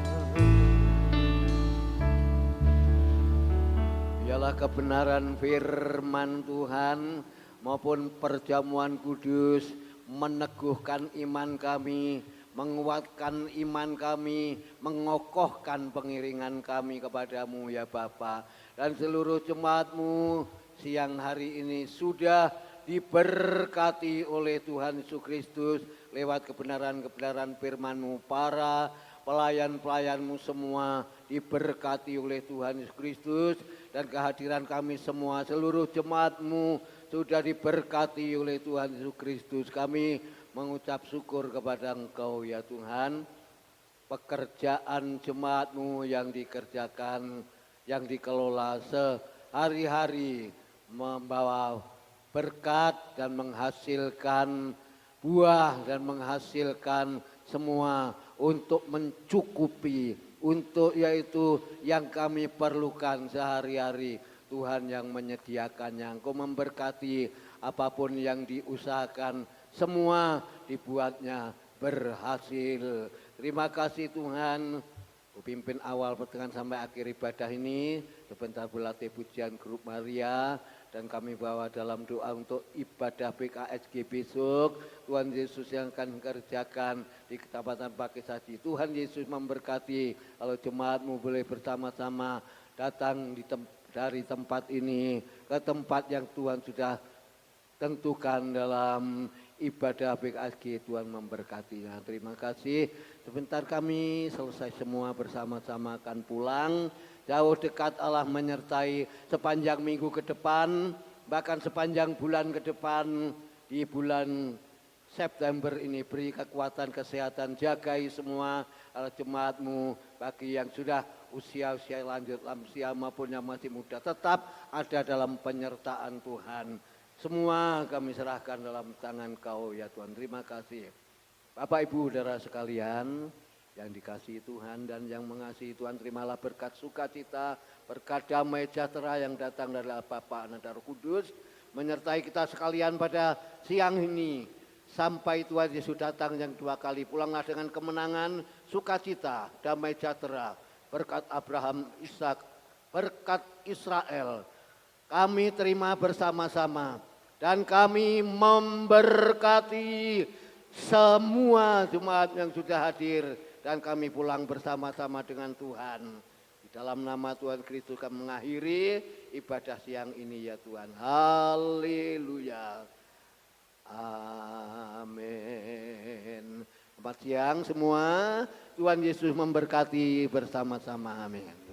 Biarlah kebenaran firman Tuhan maupun perjamuan kudus meneguhkan iman kami, menguatkan iman kami, mengokohkan pengiringan kami kepadamu ya Bapa. Dan seluruh jemaat-Mu siang hari ini sudah diberkati oleh Tuhan Yesus Kristus lewat kebenaran-kebenaran firman-Mu. Para pelayan-pelayan-Mu semua diberkati oleh Tuhan Yesus Kristus, dan kehadiran kami semua seluruh jemaat-Mu sudah diberkati oleh Tuhan Yesus Kristus. Kami mengucap syukur kepada Engkau ya Tuhan. Pekerjaan jemaat-Mu yang dikerjakan, yang dikelola sehari-hari membawa berkat dan menghasilkan buah dan menghasilkan semua untuk mencukupi, untuk yaitu yang kami perlukan sehari-hari. Tuhan yang menyediakannya. Engkau memberkati apapun yang diusahakan, semua dibuatnya berhasil. Terima kasih Tuhan. Ku pimpin awal pertengahan sampai akhir ibadah ini. Sebentar berlatih pujian grup Maria. Dan kami bawa dalam doa untuk ibadah PKSG besok. Tuhan Yesus yang akan kerjakan di Kecamatan Pakisadi. Tuhan Yesus memberkati. Kalau jemaat-Mu boleh bersama-sama datang dari tempat ini ke tempat yang Tuhan sudah tentukan dalam ibadah PKSG. Tuhan memberkatinya. Terima kasih. Sebentar kami selesai semua bersama-sama akan pulang. Jauh dekat Allah menyertai sepanjang minggu ke depan, bahkan sepanjang bulan ke depan. Di bulan September ini beri kekuatan kesehatan, jagai semua jemaatmu. Bagi yang sudah usia lanjut, lansia maupun yang masih muda, tetap ada dalam penyertaan Tuhan. Semua kami serahkan dalam tangan Kau ya Tuhan. Terima kasih. Bapak Ibu saudara sekalian yang dikasihi Tuhan dan yang mengasihi Tuhan, terimalah berkat sukacita, berkat damai sejahtera yang datang dari Bapa, Anak dan Roh Kudus menyertai kita sekalian pada siang ini. Sampai Tuhan Yesus datang yang dua kali, pulanglah dengan kemenangan, sukacita, damai sejahtera, berkat Abraham, Ishak, berkat Israel. Kami terima bersama-sama dan kami memberkati semua jemaat yang sudah hadir dan kami pulang bersama-sama dengan Tuhan. Di dalam nama Tuhan Kristus kami mengakhiri ibadah siang ini ya Tuhan. Haleluya. Amin. Selamat siang semua. Tuhan Yesus memberkati bersama-sama. Amin.